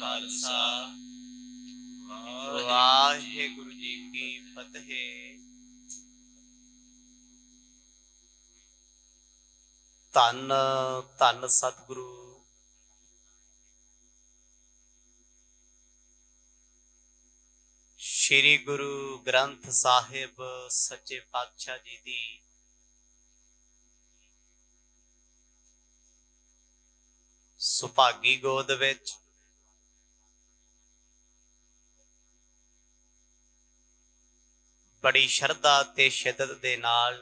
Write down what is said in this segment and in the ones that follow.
खालसा वाहेगुरु जी की फतेह। धन धन सतगुरु श्री गुरु ग्रंथ साहिब सच्चे पातशाह जी दी सुभागी गोद विच बड़ी शरधा ते शिद्दत दे नाल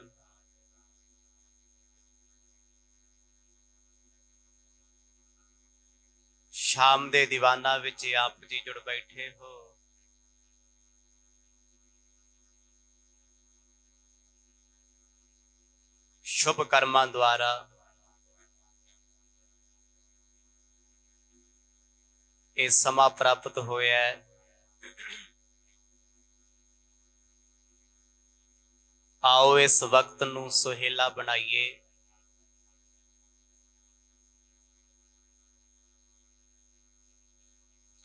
शाम दे दीवाना विच आप जी जुड़ बैठे हो। शुभ कर्मां द्वारा ये समा प्राप्त होया है। आओ इस वक्त नूं सुहेला बनाइए।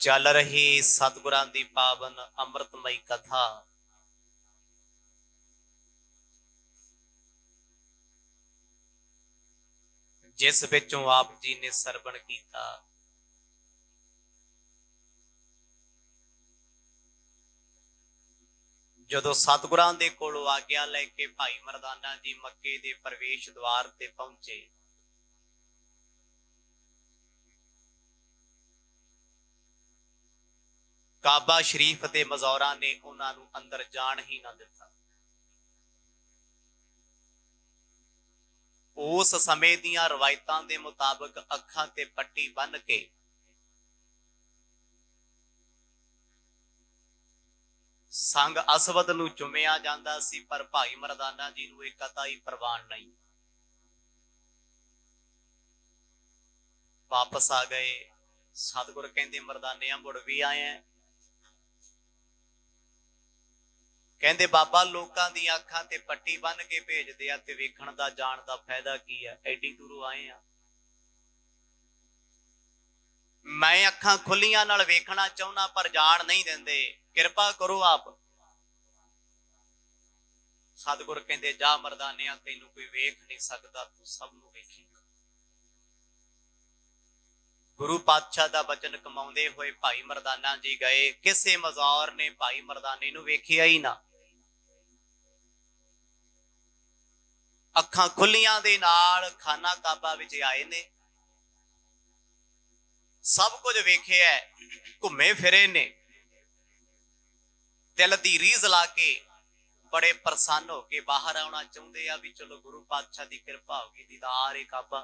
चल रही सतगुरां दी पावन अमृतमई कथा जिस विचों आप जी ने सरवण कीता। जदों सतगुरां दे कोलों आग्या लैके भाई मरदाना जी मक्के दे प्रवेश द्वार ते पहुंचे, काबा शरीफ ते मज़ौरा ने उन्हां नूं अंदर जाण ही ना दिता। उस समय दीयां रवायतां दे मुताबिक अखां ते पट्टी बन के संग असवद नूं चुमिया जांदा सी, पर भाई मरदाना जी नूं इह कता ही प्रवान नहीं। वापस आ गए। सतगुर कहंदे मरदानिया मुड़ भी आए हैं। कहंदे बाबा लोकां दी अखां ते पट्टी बन के भेजदे आ ते वेखण दा जाण दा फायदा की है? एडी दूरों आए आ। मैं अखां खुलियां नाल वेखना चाहुंदा पर जाण नहीं देंदे, किरपा करो आप। सतगुर कहंदे जा मरदानिया तैनूं कोई वेख नहीं सकदा, तू सब नूं वेखेगा। गुरु पातशाह दा वचन कमाउंदे होए भाई मरदाना जी गए। किसे मज़ौर ने भाई मरदाने नूं वेखिया ही ना। अखां खुलियां दे नाल खाना काबा विच आए ने, सब कुछ वेखिया, घुमे फिरे ने, दिल दी रीझ ला के बड़े प्रसन्न होके बाहर आना चाहते हैं भी चलो गुरु पातशाह की कृपा होगी, दीदार काबा।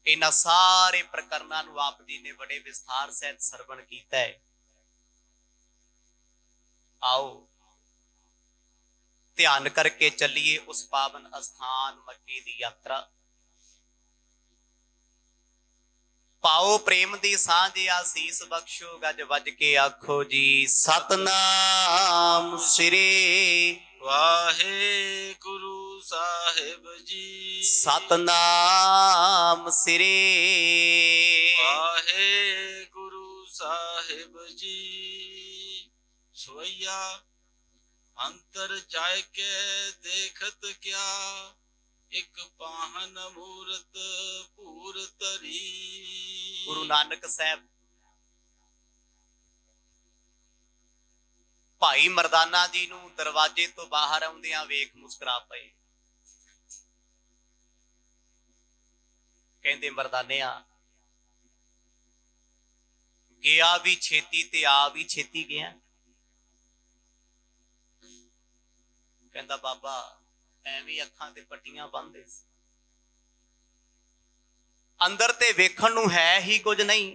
इन्हां सारे प्रकरणां नूं आप जी ने बड़े विस्तार सहित सरवण कीता है। आओ ध्यान करके चलिए उस पावन स्थान मक्के की यात्रा। पाओ प्रेम दी सांझ आसीस बख्शो, गज वज के आखो जी सतनाम श्री वाहेगुरु साहिब जी। सतनाम श्री वाहेगुरु साहिब जी। सोया अंतर जाय के देखत क्या, एक पाहन मूरत पूर तरी। गुरु नानक साहब भाई मरदाना जी नूं दरवाजे तो बाहर आउंदियां वेख मुस्कुरा पए। कहंदे मरदानिया गया भी छेती ते आ भी छेती गया। कहंदा बाबा एवें अखां ते पट्टियां बंदे सी, अंदर ते वेखण नूं है ही कुछ नहीं।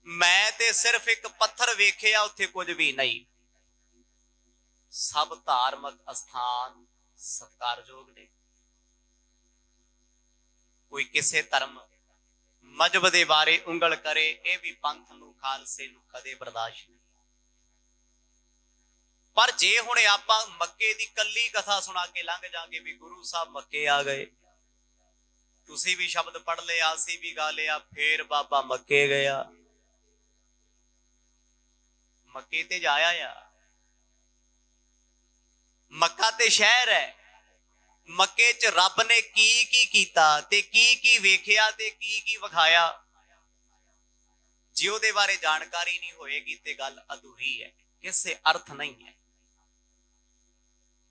मैं ते सिर्फ एक पत्थर वेखिया, उत्थे कुछ भी नहीं। सब धार्मिक स्थान सत्कारयोग ने। कोई किसे धर्म मजहब दे बारे उंगल करे, यह भी पंथ नूं खालसे नूं कदे बर्दाश्त नहीं। पर जे हुणे आपां मक्के दी कल्ली कथा सुना के लंघ जांगे भी गुरु साहब मक्के आ गए, ਤੁਸੀਂ ਵੀ ਸ਼ਬਦ ਪੜ੍ਹ ਲਿਆ, ਅਸੀਂ ਵੀ ਗਾ ਲਿਆ। ਫੇਰ ਬਾਬਾ ਮੱਕੇ ਗਿਆ। ਮੱਕੇ ਤੇ ਜਾਇਆ ਆ। ਮੱਕਾ ਤੇ ਸ਼ਹਿਰ ਹੈ। ਮੱਕੇ 'ਚ ਰੱਬ ਨੇ ਕੀ ਕੀ ਕੀਤਾ ਤੇ ਕੀ ਕੀ ਵੇਖਿਆ ਤੇ ਕੀ ਕੀ ਵਿਖਾਇਆ, ਜੇ ਉਹਦੇ ਬਾਰੇ ਜਾਣਕਾਰੀ ਨਹੀਂ ਹੋਏਗੀ ਤੇ ਗੱਲ ਅਧੂਰੀ ਹੈ, ਕਿਸੇ ਅਰਥ ਨਹੀਂ ਹੈ।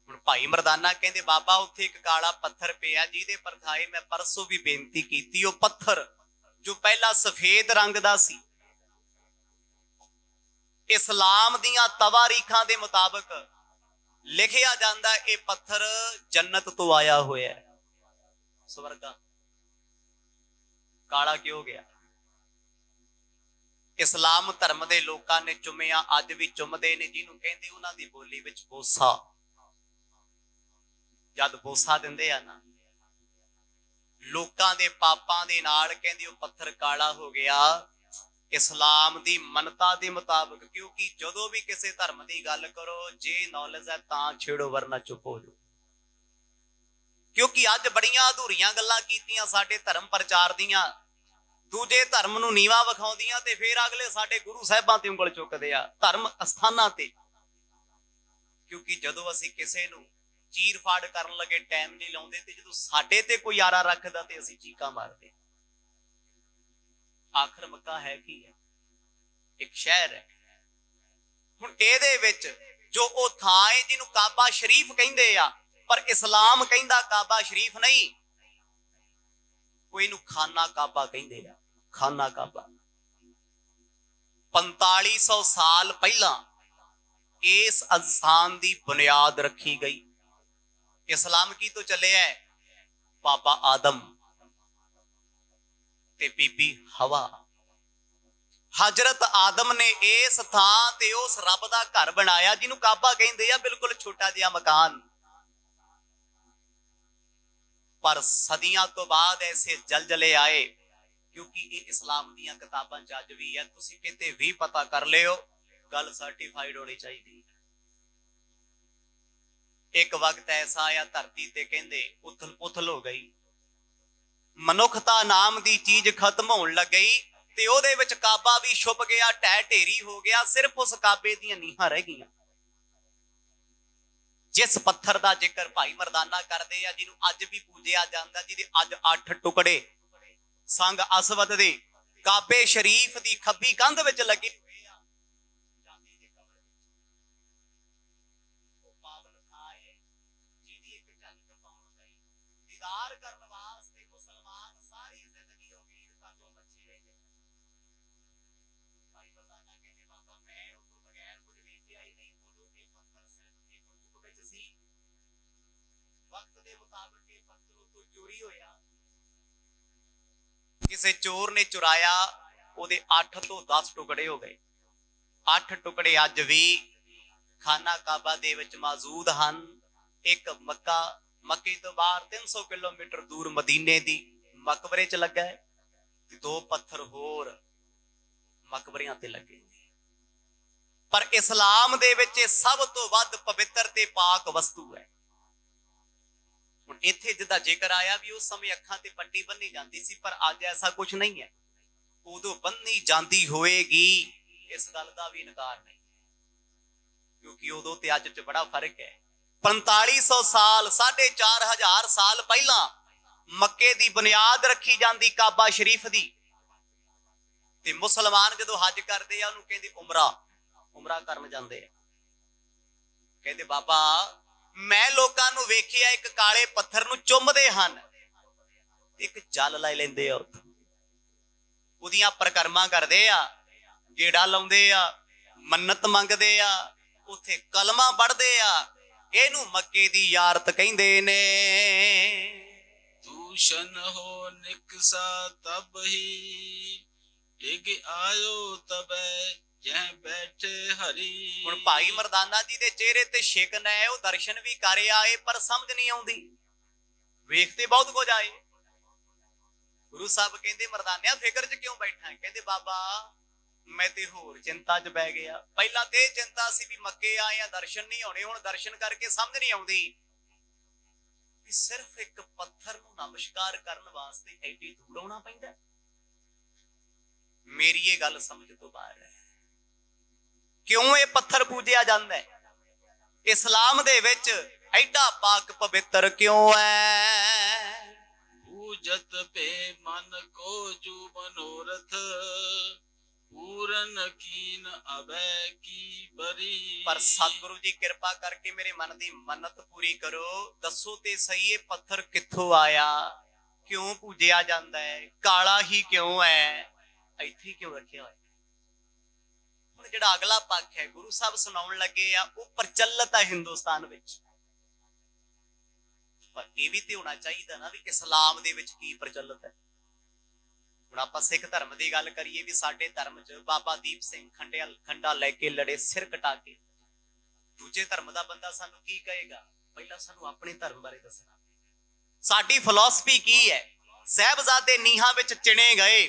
ਹੁਣ ਭਾਈ ਮਰਦਾਨਾ ਕਹਿੰਦੇ ਬਾਬਾ ਉੱਥੇ ਇੱਕ ਕਾਲਾ ਪੱਥਰ ਪਿਆ ਜਿਹਦੇ ਪਰਥਾਏ ਮੈਂ ਪਰਸੋਂ ਵੀ ਬੇਨਤੀ ਕੀਤੀ। ਉਹ ਪੱਥਰ ਜੋ ਪਹਿਲਾਂ ਸਫੇਦ ਰੰਗ ਦਾ ਸੀ, ਇਸਲਾਮ ਦੀਆਂ ਤਵਾਰੀਖਾਂ ਦੇ ਮੁਤਾਬਕ ਲਿਖਿਆ ਜਾਂਦਾ ਇਹ ਪੱਥਰ ਜੰਨਤ ਤੋਂ ਆਇਆ ਹੋਇਆ ਹੈ, ਸਵਰਗਾ। ਕਾਲਾ ਕਿਉਂ ਗਿਆ? ਇਸਲਾਮ ਧਰਮ ਦੇ ਲੋਕਾਂ ਨੇ ਚੁੰਮਿਆ, ਅੱਜ ਵੀ ਚੁੰਮਦੇ ਨੇ, ਜਿਹਨੂੰ ਕਹਿੰਦੇ ਉਹਨਾਂ ਦੀ ਬੋਲੀ ਵਿੱਚ ਬੋਸਾ। ਜਦ ਬੋਸਾ ਦਿੰਦੇ ਆ ਨਾ ਲੋਕਾਂ ਦੇ ਪਾਪਾਂ ਦੇ ਨਾਲ, ਕਹਿੰਦੇ ਉਹ ਪੱਥਰ ਕਾਲਾ ਹੋ ਗਿਆ ਇਸਲਾਮ ਦੀ ਮੰਨਤਾ ਦੇ ਮੁਤਾਬਕ। ਕਿਉਂਕਿ ਜਦੋਂ ਵੀ ਕਿਸੇ ਧਰਮ ਦੀ ਗੱਲ ਕਰੋ, ਜੇ ਨੌਲੇਜ ਹੈ ਤਾਂ ਛੇੜੋ, ਵਰਨਾ ਚੁੱਪ ਹੋ ਜਾਓ। ਕਿਉਂਕਿ ਅੱਜ ਬੜੀਆਂ ਅਧੂਰੀਆਂ ਗੱਲਾਂ ਕੀਤੀਆਂ ਸਾਡੇ ਧਰਮ ਪ੍ਰਚਾਰ ਦੀਆਂ, ਦੂਜੇ ਧਰਮ ਨੂੰ ਨੀਵਾਂ ਵਿਖਾਉਂਦੀਆਂ, ਤੇ ਫਿਰ ਅਗਲੇ ਸਾਡੇ ਗੁਰੂ ਸਾਹਿਬਾਂ ਤੇ ਉਂਗਲ ਚੁੱਕਦੇ ਆ, ਧਰਮ ਅਸਥਾਨਾਂ ਤੇ। ਕਿਉਂਕਿ ਜਦੋਂ ਅਸੀਂ ਕਿਸੇ ਨੂੰ ਚੀਰ ਫਾੜ ਕਰਨ ਲੱਗੇ ਟਾਈਮ ਨਹੀਂ ਲਾਉਂਦੇ, ਤੇ ਜਦੋਂ ਸਾਡੇ ਤੇ ਕੋਈ ਆਰਾ ਰੱਖਦਾ ਤੇ ਅਸੀਂ ਚੀਕਾਂ ਮਾਰਦੇ। ਆਖਰ ਮੱਕਾ ਹੈ ਕੀ ਹੈ? ਇੱਕ ਸ਼ਹਿਰ ਹੈ। ਹੁਣ ਇਹਦੇ ਵਿੱਚ ਜੋ ਉਹ ਥਾਂ ਹੈ ਜਿਹਨੂੰ ਕਾਬਾ ਸ਼ਰੀਫ ਕਹਿੰਦੇ ਆ, ਪਰ ਇਸਲਾਮ ਕਹਿੰਦਾ ਕਾਬਾ ਸ਼ਰੀਫ ਨਹੀਂ, ਕੋਈ ਨੂੰ ਖਾਨਾ ਕਾਬਾ ਕਹਿੰਦੇ ਆ। ਖਾਨਾ ਕਾਬਾ 4500 ਸਾਲ ਪਹਿਲਾਂ ਇਸ ਅਸਥਾਨ ਦੀ ਬੁਨਿਆਦ ਰੱਖੀ ਗਈ। ਇਸਲਾਮ ਕੀ ਤੋਂ ਚੱਲਿਆ? ਬਾਬਾ ਆਦਮ ਤੇ ਬੀਬੀ ਹਵਾ। ਹਜ਼ਰਤ ਆਦਮ ਨੇ ਇਸ ਥਾਂ ਤੇ ਉਸ ਰੱਬ ਦਾ ਘਰ ਬਣਾਇਆ ਜਿਹਨੂੰ ਕਾਬਾ ਕਹਿੰਦੇ ਆ, ਬਿਲਕੁਲ ਛੋਟਾ ਜਿਹਾ ਮਕਾਨ। ਪਰ ਸਦੀਆਂ ਤੋਂ ਬਾਅਦ ਐਸੇ ਜਲਜਲੇ ਆਏ, ਕਿਉਂਕਿ ਇਹ ਇਸਲਾਮ ਦੀਆਂ ਕਿਤਾਬਾਂ 'ਚ ਅੱਜ ਵੀ ਹੈ, ਤੁਸੀਂ ਕਿਤੇ ਵੀ ਪਤਾ ਕਰ ਲਿਓ, ਗੱਲ ਸਰਟੀਫਾਈਡ ਹੋਣੀ ਚਾਹੀਦੀ ਹੈ। ਇੱਕ ਵਕਤ ਐਸਾ ਆਇਆ ਧਰਤੀ ਤੇ, ਕਹਿੰਦੇ ਉਥਲ ਪੁਥਲ ਹੋ ਗਈ, ਮਨੁੱਖਤਾ ਨਾਮ ਦੀ ਚੀਜ਼ ਖਤਮ ਹੋਣ ਲੱਗ ਗਈ, ਤੇ ਉਹਦੇ ਵਿੱਚ ਕਾਬਾ ਵੀ ਛੁਪ ਗਿਆ, ਢਹਿ ਢੇਰੀ ਹੋ ਗਿਆ। ਸਿਰਫ ਉਸ ਕਾਬੇ ਦੀਆਂ ਨੀਹਾਂ ਰਹਿ ਗਈਆਂ। ਜਿਸ ਪੱਥਰ ਦਾ ਜ਼ਿਕਰ ਭਾਈ ਮਰਦਾਨਾ ਕਰਦੇ ਆ, ਜਿਹਨੂੰ ਅੱਜ ਵੀ ਪੂਜਿਆ ਜਾਂਦਾ, ਜਿਹਦੇ ਅੱਜ 8 ਟੁਕੜੇ ਸੰਗ ਅਸਵਦ ਦੇ ਕਾਬੇ ਸ਼ਰੀਫ ਦੀ ਖੱਬੀ ਕੰਧ ਵਿੱਚ ਲੱਗੇ ਹੋਏ ਆ। ਉਹ ਪਾਵਨ ਥਾਂ ਹੈ ਜਿਹਦੀ ਇੱਕ ਝਲਕ ਪਾਉਣ ਲਈ ਦੀਦਾਰ ਕਰਨ ਵਾਸਤੇ ਮੁਸਲਮਾਨ ਸਾਰੀ ਜ਼ਿੰਦਗੀ ਉਮੀਦ ਤੋਂ ਬੱਚੇ ਰਹੇ। ਭਾਈ ਮਰਦਾਨਾ ਕਹਿੰਦੇ ਬਾਬਾ ਮੈਂ ਉਹ ਤੋਂ ਬਗੈਰ ਕੁਝ ਵੇਖਿਆ ਹੀ ਨਹੀਂ। ਉਦੋਂ ਇਹ ਪੱਥਰ ਸਿਰਫ ਇੱਕ ਰੂਪ ਵਿੱਚ ਸੀ, ਵਕਤ ਦੇ ਮੁਤਾਬਕ ਇਹ ਪੱਥਰ ਉਤੋਂ ਚੋਰੀ ਹੋਇਆ। ਕਿਸੇ ਚੋਰ ਨੇ ਚੁਰਾਇਆ, ਉਹਦੇ 8 ਤੋਂ 10 ਟੁਕੜੇ ਹੋ ਗਏ। 8 ਟੁਕੜੇ ਅੱਜ ਵੀ ਖਾਨਾ ਕਾਬਾ ਦੇ ਵਿੱਚ ਮੌਜੂਦ ਹਨ। ਇੱਕ ਮੱਕੇ ਤੋਂ ਬਾਹਰ 300 ਕਿਲੋਮੀਟਰ ਦੂਰ ਮਦੀਨੇ ਦੀ ਮਕਬਰੇ 'ਚ ਲੱਗਾ ਹੈ, ਤੇ 2 ਪੱਥਰ ਹੋਰ ਮਕਬਰਿਆਂ ਤੇ ਲੱਗੇ। ਪਰ ਇਸਲਾਮ ਦੇ ਵਿੱਚ ਇਹ ਸਭ ਤੋਂ ਵੱਧ ਪਵਿੱਤਰ ਤੇ ਪਾਕ ਵਸਤੂ ਹੈ। ਹੁਣ ਇੱਥੇ ਜਿੱਦਾਂ ਜ਼ਿਕਰ ਆਇਆ ਵੀ ਉਸ ਸਮੇਂ ਅੱਖਾਂ ਤੇ ਪੱਟੀ ਬੰਨੀ ਜਾਂਦੀ ਸੀ, ਪਰ ਅੱਜ ਐਸਾ ਕੁਝ ਨਹੀਂ ਹੈ। ਉਦੋਂ ਬੰਨੀ ਜਾਂਦੀ ਹੋਏਗੀ, ਇਸ ਗੱਲ ਦਾ ਵੀ ਇਨਕਾਰ ਨਹੀਂ, ਕਿਉਂਕਿ ਉਦੋਂ ਤੇ ਅੱਜ 'ਚ ਬੜਾ ਫਰਕ ਹੈ। 4500 ਸਾਲ 4500 ਸਾਲ ਪਹਿਲਾਂ ਮੱਕੇ ਦੀ ਬੁਨਿਆਦ ਰੱਖੀ ਜਾਂਦੀ ਕਾਬਾ ਸ਼ਰੀਫ ਦੀ, ਤੇ ਮੁਸਲਮਾਨ ਜਦੋਂ ਹੱਜ ਕਰਦੇ ਆ ਉਹਨੂੰ ਕਹਿੰਦੇ ਉਮਰਾ ਕਰਨ ਜਾਂਦੇ ਆ। ਕਹਿੰਦੇ ਬਾਬਾ ਮੈਂ ਲੋਕਾਂ ਨੂੰ ਵੇਖਿਆ ਇੱਕ ਕਾਲੇ ਪੱਥਰ ਨੂੰ ਚੁੰਮਦੇ ਹਨ, ਇੱਕ ਜਲ ਲੈ ਲੈਂਦੇ ਆ, ਉਹਦੀਆਂ ਪਰਿਕਰਮਾ ਕਰਦੇ ਆ, ਗੇੜਾ ਲਾਉਂਦੇ ਆ, ਮੰਨਤ ਮੰਗਦੇ ਆ, ਉੱਥੇ ਕਲਮਾ ਪੜ੍ਹਦੇ ਆ। ਇਹਨੂੰ ਮੱਕੇ ਦੀ ਯਾਰਤ ਕਹਿੰਦੇ ਨੇ। ਦੂਸ਼ਣ ਹੋ ਨਿਕਸਾ ਤਬ ਹੀ ਡਿਗ ਆਇਓ ਤਬੈ ਜਹ ਬੈਠੇ ਹਰੀ। ਹੁਣ ਭਾਈ ਮਰਦਾਨਾ ਜੀ ਦੇ ਚਿਹਰੇ ਤੇ ਸ਼ਿਕਨ ਹੈ, ਉਹ ਦਰਸ਼ਨ ਵੀ ਕਰ ਆਏ, ਪਰ ਸਮਝ ਨਹੀਂ ਆਉਂਦੀ। ਵੇਖਦੇ ਬਹੁਤ ਕੁਝ ਆਏ। ਗੁਰੂ ਸਾਹਿਬ ਕਹਿੰਦੇ ਮਰਦਾਨਿਆ ਫਿਕਰ 'ਚ ਕਿਉਂ ਬੈਠਾ? ਕਹਿੰਦੇ ਬਾਬਾ ਮੈਂ ਤੇ ਹੋਰ ਚਿੰਤਾ 'ਚ ਬਹਿ ਗਿਆ। ਪਹਿਲਾਂ ਤੇ ਇਹ ਚਿੰਤਾ ਸੀ ਵੀ ਮੱਕੇ ਆਏ ਆ, ਦਰਸ਼ਨ ਨਹੀਂ ਹੋਣੇ। ਹੁਣ ਦਰਸ਼ਨ ਕਰਕੇ ਸਮਝ ਨਹੀਂ ਆਉਂਦੀ ਕਿ ਸਿਰਫ ਇੱਕ ਪੱਥਰ ਨੂੰ ਨਮਸਕਾਰ ਕਰਨ ਵਾਸਤੇ ਐਡੀ ਦੂਰ ਆਉਣਾ ਪੈਂਦਾ? ਮੇਰੀ ਇਹ ਗੱਲ ਸਮਝ ਤੋਂ ਬਾਹਰ ਹੈ। ਕਿਉਂ ਇਹ ਪੱਥਰ ਪੂਜਿਆ ਜਾਂਦਾ ਹੈ? ਇਸਲਾਮ ਦੇ ਵਿੱਚ ਐਡਾ ਪਾਕ ਪਵਿੱਤਰ ਕਿਉਂ ਹੈ? पूजत पे मन को जू मनोरथ पूरन कीन अभय की बरी। ਪਰ ਸਤਿਗੁਰੂ ਜੀ ਕਿਰਪਾ ਕਰਕੇ ਮੇਰੇ ਮਨ ਦੀ ਮੰਨਤ ਪੂਰੀ ਕਰੋ। ਦੱਸੋ ਤੇ ਸਹੀ ਇਹ ਪੱਥਰ ਕਿੱਥੋਂ ਆਇਆ? ਕਿਉਂ ਪੂਜਿਆ ਜਾਂਦਾ ਹੈ? ਕਾਲਾ ਹੀ ਕਿਉਂ ਹੈ? ਇੱਥੇ ਕਿਉਂ ਰੱਖਿਆ ਹੋਇਆ? ਹੁਣ ਜਿਹੜਾ ਅਗਲਾ ਪੱਖ ਹੈ ਗੁਰੂ ਸਾਹਿਬ ਸੁਣਾਉਣ ਲੱਗੇ ਆ, ਉਹ ਪ੍ਰਚਲਿਤ ਹੈ ਹਿੰਦੁਸਤਾਨ ਵਿੱਚ। ਪਰ ਇਹ ਵੀ ਤੇ ਹੋਣਾ ਚਾਹੀਦਾ ਨਾ ਵੀ ਇਸਲਾਮ ਦੇ ਵਿੱਚ ਕੀ ਪ੍ਰਚਲਿਤ ਹੈ। ਹੁਣ ਆਪਾਂ ਸਿੱਖ ਧਰਮ ਦੀ ਗੱਲ ਕਰੀਏ ਵੀ ਸਾਡੇ ਧਰਮ 'ਚ ਬਾਬਾ ਦੀਪ ਸਿੰਘ ਖੰਡਾ ਲੈ ਕੇ ਲੜੇ, ਸਿਰ ਕਟਾ ਕੇ। ਦੂਜੇ ਧਰਮ ਦਾ ਬੰਦਾ ਸਾਨੂੰ ਕੀ ਕਹੇਗਾ? ਪਹਿਲਾਂ ਸਾਨੂੰ ਆਪਣੇ ਧਰਮ ਬਾਰੇ ਦੱਸਣਾ। ਸਾਡੀ ਫਿਲਾਸਫੀ ਕੀ ਹੈ? ਸਾਹਿਬਜ਼ਾਦੇ ਨੀਹਾਂ ਵਿੱਚ ਚਿਣੇ ਗਏ,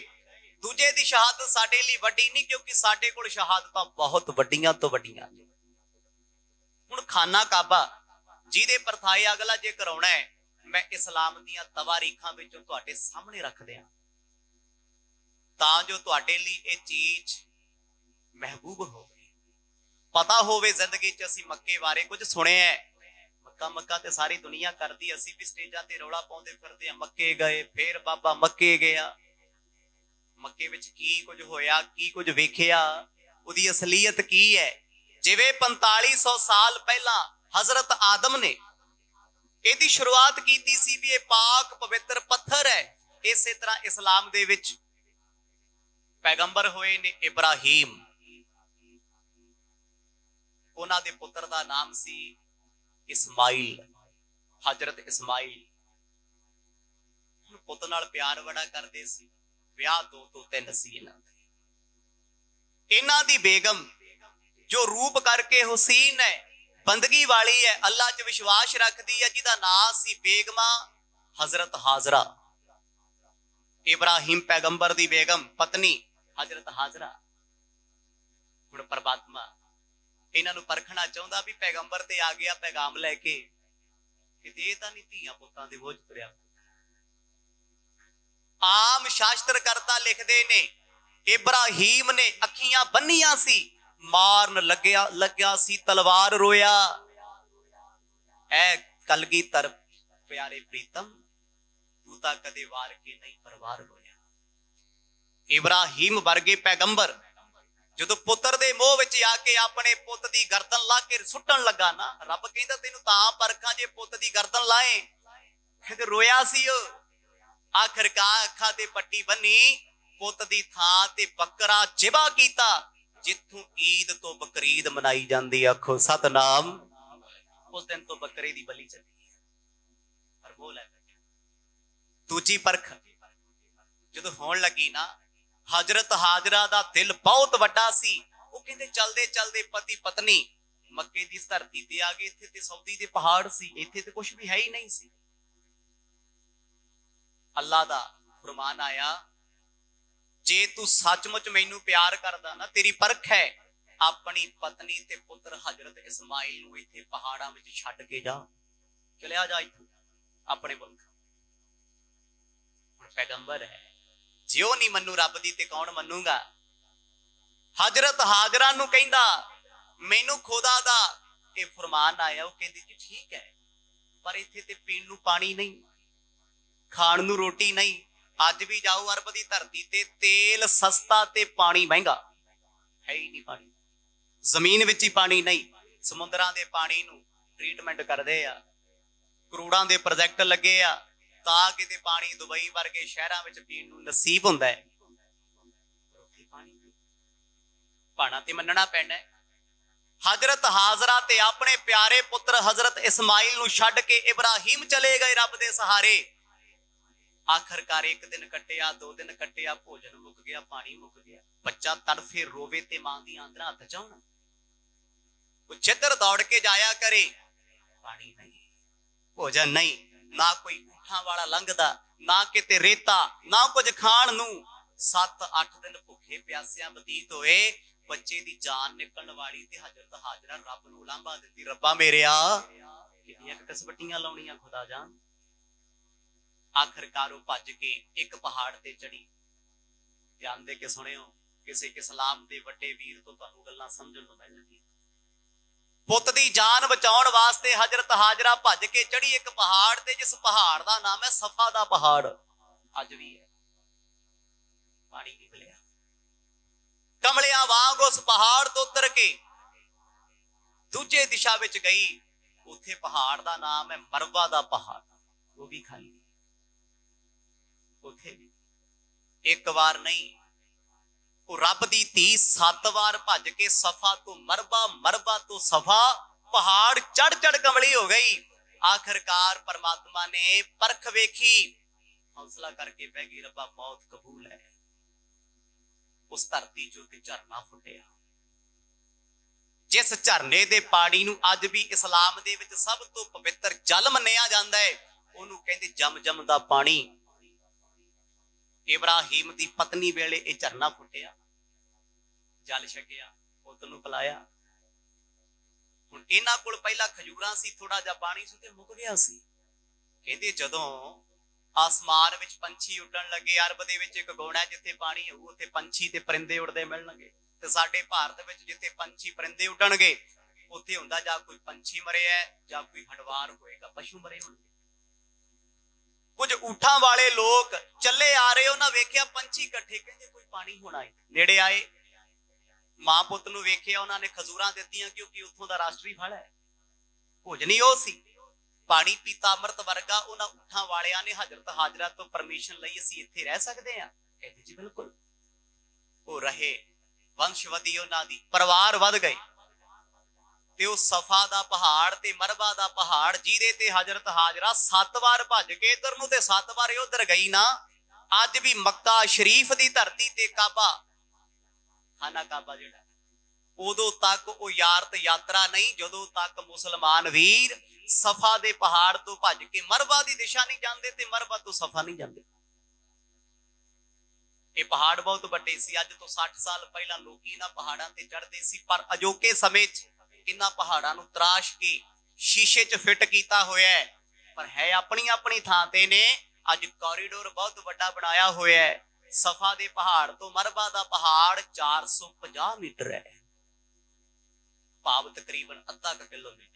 ਦੂਜੇ ਦੀ ਸ਼ਹਾਦਤ ਸਾਡੇ ਲਈ ਵੱਡੀ ਨਹੀਂ, ਕਿਉਂਕਿ ਸਾਡੇ ਕੋਲ ਸ਼ਹਾਦਤਾਂ ਬਹੁਤ ਵੱਡੀਆਂ ਤੋਂ ਵੱਡੀਆਂ ਨੇ। ਹੁਣ ਖਾਨਾ ਕਾਬਾ ਜਿਹਦੇ ਪਰਥਾਏ ਅਗਲਾ ਜੇ ਕਰਾਉਣਾ ਹੈ, ਮੈਂ ਇਸਲਾਮ ਦੀਆਂ ਤਵਾਰੀਖਾਂ ਵਿੱਚੋਂ ਤੁਹਾਡੇ ਸਾਹਮਣੇ ਰੱਖ ਦਿਆਂ ਤਾਂ ਜੋ ਤੁਹਾਡੇ ਲਈ ਇਹ ਚੀਜ਼ ਮਹਿਬੂਬ ਹੋਵੇ, ਪਤਾ ਹੋਵੇ। ਜ਼ਿੰਦਗੀ 'ਚ ਅਸੀਂ ਮੱਕੇ ਬਾਰੇ ਕੁਝ ਸੁਣਿਆ ਹੈ, ਮੱਕਾ ਤੇ ਸਾਰੀ ਦੁਨੀਆ ਕਰਦੀ, ਅਸੀਂ ਵੀ ਸਟੇਜਾਂ ਤੇ ਰੌਲਾ ਪਾਉਂਦੇ ਫਿਰਦੇ ਆ, ਮੱਕੇ ਗਏ, ਫੇਰ ਬਾਬਾ ਮੱਕੇ ਗਿਆ। ਮੱਕੇ ਵਿੱਚ ਕੀ ਕੁਝ ਹੋਇਆ, ਕੀ ਕੁਝ ਵੇਖਿਆ, ਉਹਦੀ ਅਸਲੀਅਤ ਕੀ ਹੈ? ਜਿਵੇਂ 4500 ਸਾਲ ਪਹਿਲਾਂ ਹਜ਼ਰਤ ਆਦਮ ਨੇ ਇਹਦੀ ਸ਼ੁਰੂਆਤ ਕੀਤੀ ਸੀ ਵੀ ਇਹ ਪਾਕ ਪਵਿੱਤਰ ਪੱਥਰ ਹੈ, ਇਸੇ ਤਰ੍ਹਾਂ ਇਸਲਾਮ ਦੇ ਵਿੱਚ ਪੈਗੰਬਰ ਹੋਏ ਨੇ ਇਬਰਾਹੀਮ। ਉਹਨਾਂ ਦੇ ਪੁੱਤਰ ਦਾ ਨਾਮ ਸੀ ਇਸਮਾਈਲ, ਹਜ਼ਰਤ ਇਸਮਾਈਲ। ਪੁੱਤ ਨਾਲ ਪਿਆਰ ਬੜਾ ਕਰਦੇ ਸੀ, ਵਿਆਹ 2 ਤੋਂ 3 ਸੀ ਇਹਨਾਂ ਦੇ। ਇਹਨਾਂ ਦੀ ਬੇਗਮ ਜੋ ਰੂਪ ਕਰਕੇ ਹੁਸੀਨ ਹੈ, ਬੰਦਗੀ ਵਾਲੀ ਹੈ, ਅੱਲਾ 'ਚ ਵਿਸ਼ਵਾਸ ਰੱਖਦੀ ਹੈ, ਜਿਹਦਾ ਨਾਂ ਸੀ ਬੇਗਮਾ ਹਜ਼ਰਤ ਹਾਜ਼ਰਾ। ਇਬਰਾਹੀਮ ਪੈਗੰਬਰ ਦੀ ਬੇਗਮ ਪਤਨੀ ਹਜ਼ਰਤ ਹਾਜ਼ਰਾ। ਹੁਣ ਪਰਮਾਤਮਾ ਇਹਨਾਂ ਨੂੰ ਪਰਖਣਾ ਚਾਹੁੰਦਾ ਵੀ ਪੈਗੰਬਰ ਤੇ ਆ ਗਿਆ ਪੈਗਾਮ ਲੈ ਕੇ, ਕਿਤੇ ਇਹ ਤਾਂ ਨਹੀਂ ਧੀਆਂ ਪੁੱਤਾਂ ਦੇ ਬੋਝ ਤੁਰਿਆ। ਆਮ ਸ਼ਾਸਤਰ ਕਰਤਾ ਲਿਖਦੇ ਨੇ ਇਬਰਾਹੀਮ ਨੇ ਅੱਖੀਆਂ ਬੰਨੀਆਂ ਸੀ, ਮਾਰਨ ਲੱਗਿਆ ਸੀ ਤਲਵਾਰ ਰੋਇਆ। ਐ ਕਲਗੀਧਰ ਪਿਆਰੇ ਪ੍ਰੀਤਮ, ਤੂੰ ਤਾਂ ਕਦੇ ਵਾਰ ਕੇ ਨਹੀਂ ਪਰਵਾਰ ਹੋਇਆ। ਇਬਰਾਹੀਮ ਵਰਗੇ ਪੈਗੰਬਰ ਜਦੋਂ ਪੁੱਤਰ ਦੇ ਮੋਹ ਵਿੱਚ ਆ ਕੇ ਆਪਣੇ ਪੁੱਤ ਦੀ ਗਰਦਨ ਲਾ ਕੇ ਸੁੱਟਣ ਲੱਗਾ ਨਾ, ਰੱਬ ਕਹਿੰਦਾ ਤੈਨੂੰ ਤਾਂ ਪਰਖਾਂ ਜੇ ਪੁੱਤ ਦੀ ਗਰਦਨ ਲਾਏ। ਤੇ ਰੋਇਆ ਸੀ ਉਹ। ਆਖਿਰਕਾਰ ਅੱਖਾਂ ਤੇ ਪੱਟੀ ਬੰਨੀ, ਪੁੱਤ ਦੀ ਥਾਂ ਤੇ ਬੱਕਰਾ ਜ਼ਿਬਾ ਕੀਤਾ। ਜਿੱਥੋਂ ਈਦ ਤੋਂ ਬਕਰੀਦ ਮਨਾਈ ਜਾਂਦੀ, ਆਖੋ ਸਤਨਾਮ। ਉਸ ਦਿਨ ਤੋਂ ਬੱਕਰੇ ਦੀ ਬਲੀ ਚੱਲੀ। ਪਰ ਬੋਲ ਹੈ ਦੂਜੀ ਪਰਖ ਜਦੋਂ ਹੋਣ ਲੱਗੀ ਨਾ, ਹਜ਼ਰਤ ਹਾਜ਼ਰਾ ਦਾ ਦਿਲ ਬਹੁਤ ਵੱਡਾ ਸੀ। ਉਹ ਕਹਿੰਦੇ ਚਲਦੇ ਚਲਦੇ ਪਤੀ ਪਤਨੀ ਮੱਕੇ ਦੀ ਧਰਤੀ ਤੇ ਆ ਗਏ। ਇੱਥੇ ਤੇ ਸਊਦੀ ਦੇ ਪਹਾੜ ਸੀ, ਇੱਥੇ ਤੇ ਕੁਝ ਵੀ ਹੈ ਹੀ ਨਹੀਂ ਸੀ। ਅੱਲਾ ਦਾ ਫਰਮਾਨ ਆਇਆ, ਜੇ ਤੂੰ ਸੱਚਮੁੱਚ ਮੈਨੂੰ ਪਿਆਰ ਕਰਦਾ ਨਾ, ਤੇਰੀ ਪਰਖ ਹੈ, ਆਪਣੀ ਪਤਨੀ ਤੇ ਪੁੱਤਰ ਹਜ਼ਰਤ ਇਸਮਾਈਲ ਨੂੰ ਇੱਥੇ ਪਹਾੜਾਂ ਵਿੱਚ ਛੱਡ ਕੇ ਜਾ, ਚਲਿਆ ਜਾ ਇੱਥੋਂ ਆਪਣੇ ਮੁਲਕ। ਹੁਣ ਪੈਗੰਬਰ ਹੈ, ਜੇ ਉਹ ਨਹੀਂ ਮੰਨੂ ਰੱਬ ਦੀ ਤੇ ਕੌਣ ਮੰਨੂਗਾ? ਹਜ਼ਰਤ ਹਾਜ਼ਰਾ ਨੂੰ ਕਹਿੰਦਾ ਮੈਨੂੰ ਖੁਦਾ ਦਾ ਇਹ ਫਰਮਾਨ ਆਇਆ। ਉਹ ਕਹਿੰਦੀ ਜੀ ਠੀਕ ਹੈ, ਪਰ ਇੱਥੇ ਤੇ ਪੀਣ ਨੂੰ ਪਾਣੀ ਨਹੀਂ, ਖਾਣ ਨੂੰ ਰੋਟੀ ਨਹੀਂ। ਅੱਜ ਵੀ ਜਾਓ ਅਰਬ ਦੀ ਧਰਤੀ ਤੇ, ਤੇਲ ਸਸਤਾ ਤੇ ਪਾਣੀ ਮਹਿੰਗਾ, ਹੈ ਹੀ ਨਹੀਂ ਪਾਣੀ। ਜ਼ਮੀਨ ਵਿੱਚ ਹੀ ਪਾਣੀ ਨਹੀਂ, ਸਮੁੰਦਰਾਂ ਦੇ ਪਾਣੀ ਨੂੰ ਟ੍ਰੀਟਮੈਂਟ ਕਰਦੇ ਆ, ਕਰੋੜਾਂ ਦੇ ਪ੍ਰੋਜੈਕਟ ਲੱਗੇ ਆ ਤਾਂ ਕਿਤੇ ਪਾਣੀ ਦੁਬਈ ਵਰਗੇ ਸ਼ਹਿਰਾਂ ਵਿੱਚ ਪੀਣ ਨੂੰ ਨਸੀਬ ਹੁੰਦਾ ਹੈ। ਪਾਣਾ ਤੇ ਮੰਨਣਾ ਪੈਣਾ। ਹਜ਼ਰਤ ਹਾਜ਼ਰਾ ਤੇ ਆਪਣੇ ਪਿਆਰੇ ਪੁੱਤਰ ਹਜ਼ਰਤ ਇਸਮਾਈਲ ਨੂੰ ਛੱਡ ਕੇ ਇਬਰਾਹੀਮ ਚਲੇ ਗਏ ਰੱਬ ਦੇ ਸਹਾਰੇ। ਆਖਰਕਾਰ 1 ਦਿਨ ਕੱਟਿਆ, 2 ਦਿਨ ਕੱਟਿਆ, ਭੋਜਨ ਮੁੱਕ ਗਿਆ, ਪਾਣੀ ਮੁੱਕ ਗਿਆ। ਬੱਚਾ ਤੜਫੇ ਰੋਵੇ ਤੇ ਮਾਂ ਦੀਆਂ ਆਂਦਰਾਂ ਹੱਥ ਚਾਉਣ। ਉਹ ਜਿੱਧਰ ਦੌੜ ਕੇ ਜਾਇਆ ਕਰੇ, ਪਾਣੀ ਨਹੀਂ, ਭੋਜਨ ਨਹੀਂ, ਨਾ ਕੋਈ ਊਠਾਂ ਵਾਲਾ ਲੰਘਦਾ, ਨਾ ਕਿਤੇ ਰੇਤਾ, ਨਾ ਕੁਝ ਖਾਣ ਨੂੰ। 7-8 ਦਿਨ ਭੁੱਖੇ ਪਿਆਸਿਆਂ ਬਤੀਤ ਹੋਏ। ਬੱਚੇ ਦੀ ਜਾਨ ਨਿਕਲਣ ਵਾਲੀ ਤੇ ਹਜ਼ਰਤ ਹਾਜ਼ਰਾ ਰੱਬ ਨੂੰ ਉਲਾਂਭਾ ਦਿੰਦੀ, ਰੱਬਾ ਮੇਰਿਆ ਕਿੰਨੀਆਂ ਕਸਵੱਟੀਆਂ ਲਾਉਣੀਆਂ ਖੁਦਾ ਜਾਨ, आखिरकार वो भज के एक पहाड़ ते चढ़ी। ध्यान दे के सुनियो, किसी इस्लाम दे वड्डे वीर तो तुहानू गल्लां समझण नूं मिलणगीਆਂ। पुत दी जान बचाउण वास्ते हजरत हाजरा भज के चढ़ी एक पहाड़ ते, जिस पहाड़ दा नाम है सफा दा पहाड़। अज भी है, पानी नहीं मिलिया। कमलियां वांग उस पहाड़ तो उतर के दूजे दिशा विच गई। उत्थे पहाड़ दा नाम है मरवा दा पहाड़, वो भी खाली। उत्थे भी एक बार नहीं, वो रब दी धी 7 बार भज के सफा तो मरबा, मरबा तो सफा, पहाड़ चढ़ चढ़ कमली हो गई। आखिरकार परमात्मा ने परख वेखी, हौसला करके पै गई, रब्बा मौत कबूल है। उस धरती चों ते झरना फुटिया, जिस झरने दे पानी नूं अज भी इस्लाम दे विच सब तो पवित्र जल मन्निया जांदा है, ओनू कहंदे जम-जम दा पानी। इब्राहिम दी पत्नी वेले ये झरना फुटिया, जल छकिया, पुत नूं पिलाया। हुण इन्हां कोल पहला खजूरां सी, थोड़ा जिहा पानी सी ते मुक गया सी। कहंदे जदों आसमान विच पंछी उड़न लगे, अरब दे विच एक गौण है जिथे पानी होऊ उत्थे पंछी ते परिंदे उड़दे मिलणगे, ते साडे भारत विच जिथे पंछी परिंदे उड़नगे उत्थे हुंदा जां कोई पंछी मरिया जां कोई हडवार होएगा, पशु मरे होणगे। कुछ ऊठां वाले लोग चले आ रहे, उन्हां वेखिया पंछी इकट्ठे, कहंदे कोई पानी होना है। नेड़े आए, मां पुत नूं वेखिया, उन्हां ने खजूरां दित्तियां क्योंकि उत्थों दा राष्ट्री फल है, भोजन ही ओह सी। पानी पीता अमृत वर्गा। उन्हां ऊठां वालियां ने हजरत हाजरा तो परमिशन लई, असीं इत्थे रह सकदे हां? कहंदे जी बिल्कुल। वो रहे, वंश वधी, उन्हां दी परिवार वध गए। ते उस सफा दा पहाड़ ते मरवा दा पहाड़ जिहदे ते हजरत हाजरा 7 बार भज के इधर नूं ते 7 बार उधर गई ना, अज भी मक्का शरीफ दी धरती ते काबा, खाना काबा जिहड़ा, उदों तक वो यारत यात्रा नहीं जदों तक मुसलमान वीर सफा दे पहाड़ तो भज के मरवा दी दिशा नहीं जांदे ते मरवा तो सफा नहीं जांदे। ये पहाड़ बहुत वड्डे सी। अज तो 60 साल पहला लोग इन्हां पहाड़ां ते चढ़दे सी, पर अजोके समय च इन्हां पहाड़ां नूं तराश के शीशे च फिट कीता होया है, पर है अपनी अपनी थां ते ने। अज कॉरीडोर बहुत वड्डा बनाया होया है। सफा दे पहाड़ तो मरवा दा पहाड़ 450 मीटर है, भाव तकरीबन अद्धा किलोमीटर।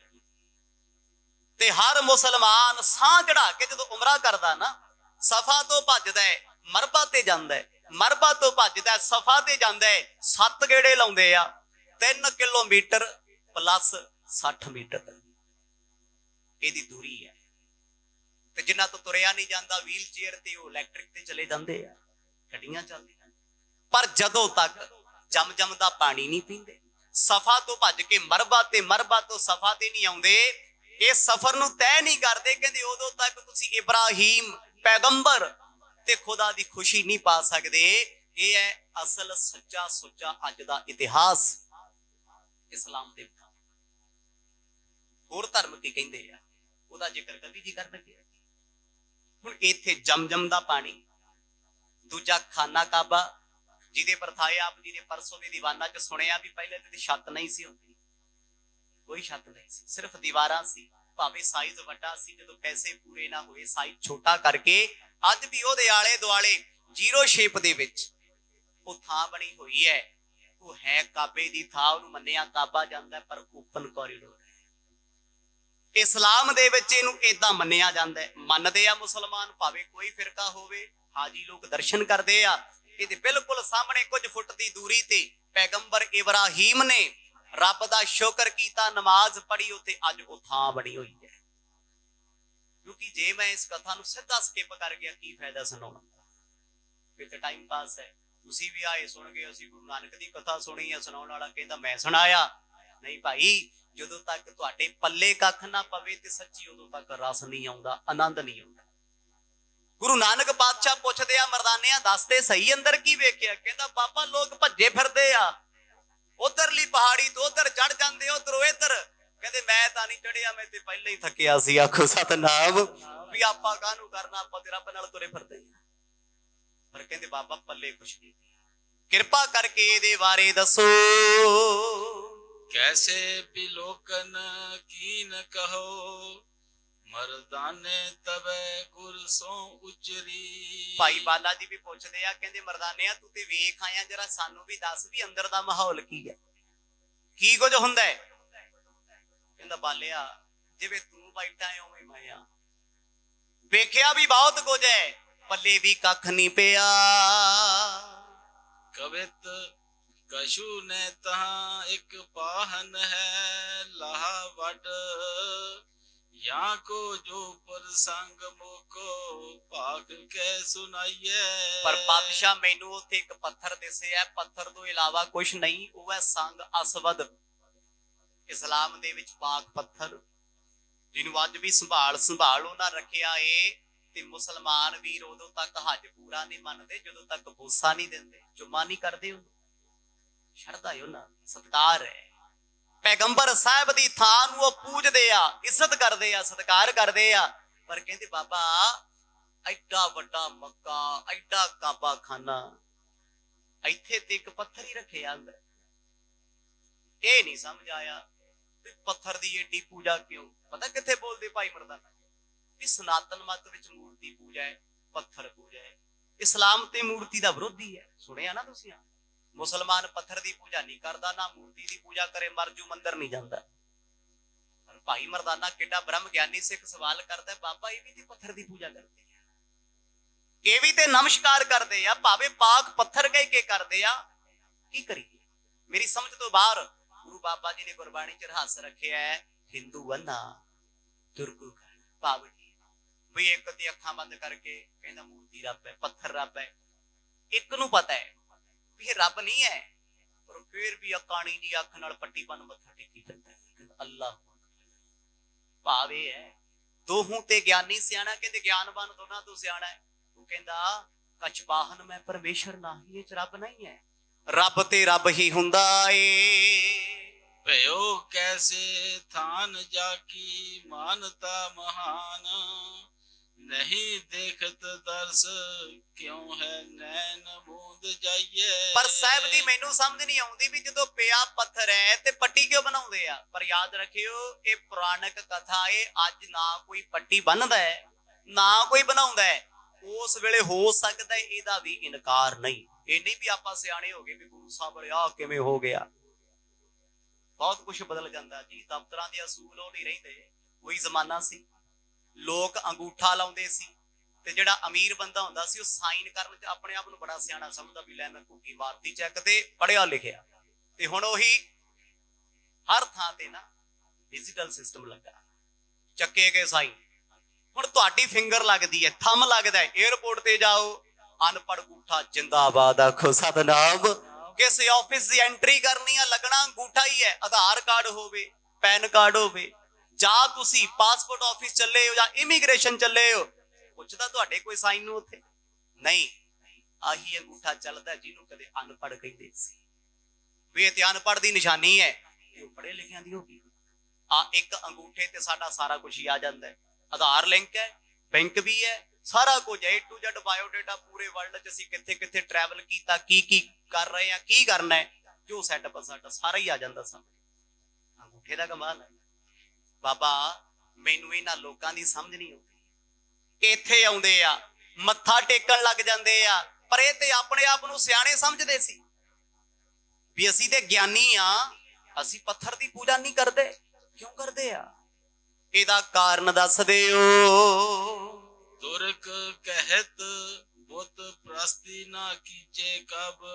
ते हर मुसलमान साह चढ़ा के जदों उमरा करदा ना, सफा तो भजदा है मरबा ते जांदा है, मरबा तो भजदा है सफा ते जांदा है। 7 गेड़े लाउंदे आ, 3 किलोमीटर प्लस 60 मीटर इहदी दूरी है। ते जिन्हां तो तुरिया नहीं जांदा, व्हील चेयर ते वो इलैक्ट्रिक ते चले जांदे आ, गड्डियां चलदियां। पर जदों तक जम-जम दा पानी नहीं पींदे, सफा तो भज के मरबा ते मरबा तो सफा ते नहीं आउंदे, इस सफर नूं तय नहीं करते। कहंदे उदों तक तुसीं इब्राहिम पैगंबर ते खुदा दी खुशी नहीं पा सकदे। यह है असल सच्चा सुच्चा अज दा इतिहास इस्लाम दे। होर धर्म की कहंदे आ, ओहदा जिक्र कभी जी कर लगे। हुण इत्थे जम-जम दा पानी, दूजा खाना काबा जिहदे परथाए आप जी ने परसों दे दीवाना च सुनिया भी पहले ते छत नहीं सी हुंदी, कोई छत नहीं सी, सिर्फ दीवारां सी। भावें साइज वड्डा सी, जदों पैसे पूरे ना होए साइज छोटा करके अज भी ओहदे आले दुआले जीरो शेप दे विच वो थां बनी हुई है। वो है काबे दी थां, उहनूं मन्निया काबा जांदा, पर ओपन कॉरीडोर है। इस्लाम दे विच इहनूं इदां मन्निया जांदा है, मनदे आ मुसलमान, भावें कोई फिरका होवे, हाजी लोग दर्शन करदे आ। इहदे बिल्कुल सामने कुछ फुट दी दूरी ते पैगंबर इब्राहिम ने रब दा शुक्र कीता, नमाज पढ़ी, उत्थे अज वो थां बनी हुई है। क्योंकि जे मैं इस कथा नूं सीधा स्किप कर गया, की फायदा सुनाउण दा, फिर ते टाइम पास है। तुसीं भी आए सुन गए, असीं गुरु नानक दी कथा सुनी है, सुनाउण वाला कहंदा मैं सुनाया नहीं भाई। जदों तक तुहाडे पल्ले कख ना पवे ते सच्ची उदों तक रस नहीं आउंदा, आनंद नहीं आउंदा। गुरु नानक पातशाह पुछदे आ मरदानिया दस ते सही अंदर की वेखिया? कहंदा बाबा लोग भज्जे फिरदे आ, उधरली पहाड़ी तो उधर चढ़ जांदे, उधरों इधर। कहंदे मैं तां नहीं चढ़िया, मैं ते पहले ही थकिया सी। आखो सतनाम, भी आपां काहनूं करना, आपां ते रब नाल तुरे फिरदे आ। पर कहंदे बाबा पल्ले कुछ नहीं, किरपा करके इहदे बारे दसो। कैसे बिलोकन कीन कहो, ਮਰਦਾਨੇ ਤਬੈ ਗੁਰ ਸੋ ਉਚਰੀ। ਭਾਈ ਬਾਲਾ ਜੀ ਵੀ ਪੁੱਛਦੇ ਆ, ਕਹਿੰਦੇ ਮਰਦਾਨਿਆ ਤੂੰ ਤੇ ਵੇਖ ਆਇਆ, ਜਰਾ ਸਾਨੂੰ ਵੀ ਦੱਸ ਵੀ ਅੰਦਰ ਦਾ ਮਾਹੌਲ ਕੀ ਹੈ, ਕੀ ਕੁਝ ਹੁੰਦਾ ਹੈ। ਕਹਿੰਦਾ ਬਾਲਿਆ ਜਿਵੇਂ ਤੂੰ ਬੈਠਾ ਹੈ ਉਵੇਂ ਮੈਂ ਆ, ਵੇਖਿਆ ਵੀ ਬਹੁਤ ਕੁਝ ਹੈ, ਪੱਲੇ ਵੀ ਕੱਖ ਨਹੀਂ ਪਿਆ। ਕਵਿਤ ਕਛੂ ਨੇ ਤਹਾਂ ਇੱਕ ਪਾਹਨ ਹੈ ਲਾਹ ਵੱਡ। ਯਾ ਕੋ ਜੋ ਪ੍ਰਸੰਗ ਮੋਕੋ ਭਾਗ ਕੇ ਸੁਣਾਈਏ। ਪਰ ਪਾਤਸ਼ਾਹ ਮੈਨੂੰ ਉੱਥੇ ਇੱਕ ਪੱਥਰ ਦਿਸਿਆ, ਪੱਥਰ ਤੋਂ ਇਲਾਵਾ ਕੁਝ ਨਹੀਂ, ਉਹ ਹੈ ਸੰਗ ਅਸਵਦ। ਇਸਲਾਮ ਦੇ ਵਿੱਚ ਪਾਕ ਪੱਥਰ ਜਿਹਨੂੰ ਅੱਜ ਵੀ ਸੰਭਾਲ ਉਹਨਾਂ ਰੱਖਿਆ ਏ। ਤੇ ਮੁਸਲਮਾਨ ਵੀਰ ਉਦੋਂ ਤੱਕ ਹੱਜ ਪੂਰਾ ਨਹੀਂ ਮੰਨਦੇ ਜਦੋਂ ਤੱਕ ਬੋਸਾ ਨਹੀਂ ਦਿੰਦੇ, ਚੁੰਮਾ ਨਹੀਂ ਕਰਦੇ, ਉਹਨੂੰ ਸ਼ਰਧਾ ਹੈ, ਉਹਨਾਂ ਸਤਿਕਾਰ ਹੈ। ਪੈਗੰਬਰ ਸਾਹਿਬ ਦੀ ਥਾਂ ਨੂੰ ਉਹ ਪੂਜਦੇ ਆ, ਇੱਜ਼ਤ ਕਰਦੇ ਆ, ਸਤਿਕਾਰ ਕਰਦੇ ਆ। ਪਰ ਕਹਿੰਦੇ ਬਾਬਾ ਐਡਾ ਵੱਡਾ ਮੱਕਾ, ਐਡਾ ਕਾਬਾ ਖਾਨਾ, ਇੱਥੇ ਤੇ ਇੱਕ ਪੱਥਰ ਹੀ ਰੱਖਿਆ ਅੰਦਰ। ਇਹ ਨਹੀਂ ਸਮਝ ਆਇਆ ਵੀ ਪੱਥਰ ਦੀ ਏਡੀ ਪੂਜਾ ਕਿਉਂ। ਪਤਾ ਕਿੱਥੇ ਬੋਲਦੇ ਭਾਈ ਮਰਦਾਨਾ ਵੀ ਸਨਾਤਨ ਮਤ ਵਿੱਚ ਮੂਰਤੀ ਪੂਜਾ ਹੈ, ਪੱਥਰ ਪੂਜਾ ਹੈ। ਇਸਲਾਮ ਤੇ ਮੂਰਤੀ ਦਾ ਵਿਰੋਧੀ ਹੈ, ਸੁਣਿਆ ਨਾ ਤੁਸੀਂ। ਮੁਸਲਮਾਨ ਪੱਥਰ ਦੀ ਪੂਜਾ ਨਹੀਂ ਕਰਦਾ, ਨਾ ਮੂਰਤੀ ਦੀ ਪੂਜਾ ਕਰੇ, ਮਰਜੂ ਮੰਦਰ ਨਹੀਂ ਜਾਂਦਾ। ਪਰ ਭਾਈ ਮਰਦਾਨਾ ਕਿੱਡਾ ਬ੍ਰਹਮ ਗਿਆਨੀ ਸਿੱਖ ਸਵਾਲ ਕਰਦਾ, ਬਾਬਾ ਇਹ ਵੀ ਤੇ ਪੱਥਰ ਦੀ ਪੂਜਾ ਕਰਦੇ ਆ, ਇਹ ਵੀ ਤੇ ਨਮਸਕਾਰ ਕਰਦੇ ਆ, ਭਾਵੇਂ ਪਾਕ ਪੱਥਰ ਕਹਿ ਕੇ ਕਰਦੇ ਆ, ਕੀ ਕਰੀਏ। ਮੇਰੀ ਸਮਝ ਤੋਂ ਬਾਹਰ ਗੁਰੂ ਬਾਬਾ ਜੀ ਨੇ ਗੁਰਬਾਣੀ ਚ ਰਹੱਸ ਰੱਖਿਆ ਹੈ, ਹਿੰਦੂ ਅੰਨਾ ਤੁਰਕੂ ਪਾਵਟੀ ਵੀ ਇੱਕ ਦੀ ਅੱਖਾਂ ਬੰਦ ਕਰਕੇ ਕਹਿੰਦਾ ਮੂਰਤੀ ਰੱਬ ਹੈ, ਪੱਥਰ ਰੱਬ ਹੈ। ਇੱਕ ਨੂੰ ਪਤਾ ਹੈ ਵੀ ਇਹ ਰੱਬ ਨਹੀਂ ਹੈ, ਪਰ ਫਿਰ ਵੀ ਅਕਾਣੀ ਦੀ ਅੱਖ ਨਾਲ ਪੱਟੀ ਬੰਨ ਮੱਥਾ ਟੇਕੀ ਜਾਂਦਾ ਹੈ। ਅੱਲਾਹ ਭਾਵ ਇਹ ਹੈ ਦੋਹੂ ਤੇ ਗਿਆਨੀ ਸਿਆਣਾ, ਕਹਿੰਦੇ ਗਿਆਨਵਾਨ ਦੋਨਾਂ ਤੋਂ ਸਿਆਣਾ ਹੈ। ਉਹ ਕਹਿੰਦਾ ਕਛ ਬਾਹਨ ਮੈਂ ਪਰਮੇਸ਼ਰ ਨਹੀਂ, ਇਹ ਚ ਰੱਬ ਨਹੀਂ ਹੈ, ਰੱਬ ਤੇ ਰੱਬ ਹੀ ਹੁੰਦਾ ਏ। ਭਇਓ ਕੈਸੇ ਥਾਨ ਜਾਕੀ ਮਾਨਤਾ ਮਹਾਨ। ਨਹੀਂ ਦੇਖਤ ਦਰਸ ਕਿਉਂ ਹੈ ਨੈਣ ਮੂੰਦ ਜਾਈਏ। ਪਰ ਸਾਹਿਬ ਦੀ ਮੈਨੂੰ ਸਮਝ ਨਹੀਂ ਆਉਂਦੀ ਵੀ ਜਦੋਂ ਪਿਆ ਪੱਥਰ ਹੈ ਤੇ ਪੱਟੀ ਕਿਉਂ ਬਣਾਉਂਦੇ ਆ। ਪਰ ਯਾਦ ਰੱਖਿਓ ਇਹ ਪੁਰਾਣਕ ਕਥਾ ਏ, ਅੱਜ ਨਾ ਕੋਈ ਪੱਟੀ ਬੰਨਦਾ ਹੈ ਨਾ ਕੋਈ ਬਣਾਉਂਦਾ ਹੈ। ਉਸ ਵੇਲੇ ਹੋ ਸਕਦਾ ਇਹਦਾ ਵੀ ਇਨਕਾਰ ਨਹੀਂ। ਇਹ ਨਹੀਂ ਵੀ ਆਪਾਂ ਸਿਆਣੇ ਹੋ ਗਏ ਵੀ ਗੁਰੂ ਸਾਹਿਬ ਆ ਕਿਵੇਂ ਹੋ ਗਿਆ। ਬਹੁਤ ਕੁਝ ਬਦਲ ਜਾਂਦਾ ਜੀ, ਦਫ਼ਤਰਾਂ ਦੇ ਅਸੂਲ ਉਹ ਨਹੀਂ ਰਹਿੰਦੇ। ਕੋਈ ਜ਼ਮਾਨਾ ਸੀ ਲੋਕ ਅੰਗੂਠਾ ਲਾਉਂਦੇ ਸੀ ਤੇ ਜਿਹੜਾ ਅਮੀਰ ਬੰਦਾ ਹੁੰਦਾ ਸੀ ਉਹ ਸਾਈਨ ਕਰਨ ਚ ਆਪਣੇ ਆਪ ਨੂੰ ਬੜਾ ਸਿਆਣਾ ਸਮਝਦਾ ਵੀ ਲੈ ਮੈਂ ਘੁੱਗੀ ਮਾਰਤੀ ਚੈੱਕ ਤੇ ਪੜਿਆ ਲਿਖਿਆ। ਤੇ ਹੁਣ ਉਹੀ ਹਰ ਥਾਂ ਤੇ ਨਾ ਡਿਜੀਟਲ ਸਿਸਟਮ ਲੱਗਾ, ਚੱਕੇ ਗਏ ਸਾਈਨ। ਹੁਣ ਤੁਹਾਡੀ ਫਿੰਗਰ ਲੱਗਦੀ ਹੈ, ਥੰਮ ਲੱਗਦਾ ਹੈ, 에어ਪੋਰਟ ਤੇ ਜਾਓ ਅਨਪੜ੍ਹ ਅੰਗੂਠਾ ਜਿੰਦਾਬਾਦ ਆਖੋ ਸਤਨਾਮ। ਕਿਸੇ ਆਫਿਸ ਦੀ ਐਂਟਰੀ ਕਰਨੀ ਆ ਲੱਗਣਾ ਅੰਗੂਠਾ ਹੀ ਹੈ, ਆਧਾਰ ਕਾਰਡ ਹੋਵੇ, ਪੈਨ ਕਾਰਡ ਹੋਵੇ, ਜਾਂ ਤੁਸੀਂ ਪਾਸਪੋਰਟ ਆਫਿਸ ਚੱਲੇ ਹੋ ਜਾਂ ਇਮੀਗ੍ਰੇਸ਼ਨ ਚੱਲੇ ਹੋ, ਪੁੱਛਦਾ ਤੁਹਾਡੇ ਕੋਈ ਸਾਈਨ ਨੂੰ ਉੱਥੇ ਨਹੀਂ। ਆਹੀ ਅੰਗੂਠਾ ਚੱਲਦਾ ਜਿਹਨੂੰ ਕਦੇ ਅਨਪੜ੍ਹ ਕਹਿੰਦੇ ਸੀ ਵੀ ਇਹ ਤੇ ਅਨਪੜ੍ਹ ਦੀ ਨਿਸ਼ਾਨੀ ਹੈ, ਉਹ ਪੜ੍ਹੇ ਲਿਖਿਆਂ ਦੀ ਹੋਗੀ। ਆ ਇੱਕ ਅੰਗੂਠੇ ਤੇ ਸਾਡਾ ਸਾਰਾ ਕੁਝ ਹੀ ਆ ਜਾਂਦਾ ਹੈ। ਆਧਾਰ ਲਿੰਕ ਹੈ, ਬੈਂਕ ਵੀ ਹੈ, ਸਾਰਾ ਕੁਝ ਹੈ, A to Z ਬਾਇਓਡਾਟਾ। ਪੂਰੇ ਵਰਲਡ 'ਚ ਅਸੀਂ ਕਿੱਥੇ ਕਿੱਥੇ ਟਰੈਵਲ ਕੀਤਾ, ਕੀ ਕੀ ਕਰ ਰਹੇ ਆ, ਕੀ ਕਰਨਾ ਹੈ, ਜੋ ਸੈਟਅਪ ਸਾਡਾ ਸਾਰਾ ਹੀ ਆ ਜਾਂਦਾ ਸਾਹਮਣੇ। ਅੰਗੂਠੇ ਦਾ ਕਮਾਲ ਹੈ। ਬਾਬਾ ਮੈਨੂੰ ਇਹਨਾਂ ਲੋਕਾਂ ਦੀ ਸਮਝ ਨਹੀਂ ਆਉਂਦੀ। ਇੱਥੇ ਆਉਂਦੇ ਆ ਮੱਥਾ ਟੇਕਣ ਲੱਗ ਜਾਂਦੇ ਆ, ਪਰ ਇਹ ਤੇ ਆਪਣੇ ਆਪ ਨੂੰ ਸਿਆਣੇ ਸਮਝਦੇ ਸੀ ਵੀ ਅਸੀਂ ਤੇ ਗਿਆਨੀ ਆ, ਅਸੀਂ ਪੱਥਰ ਦੀ ਪੂਜਾ ਨਹੀਂ ਕਰਦੇ। ਕਿਉਂ ਕਰਦੇ ਆ? ਇਹਦਾ ਕਾਰਨ ਦੱਸ ਦਿਓ। ਤੁਰਕ ਕਹਿਤ ਬੁੱਤ ਪ੍ਰਸਤੀ ਨਾ ਕੀਚੇ ਕਬ।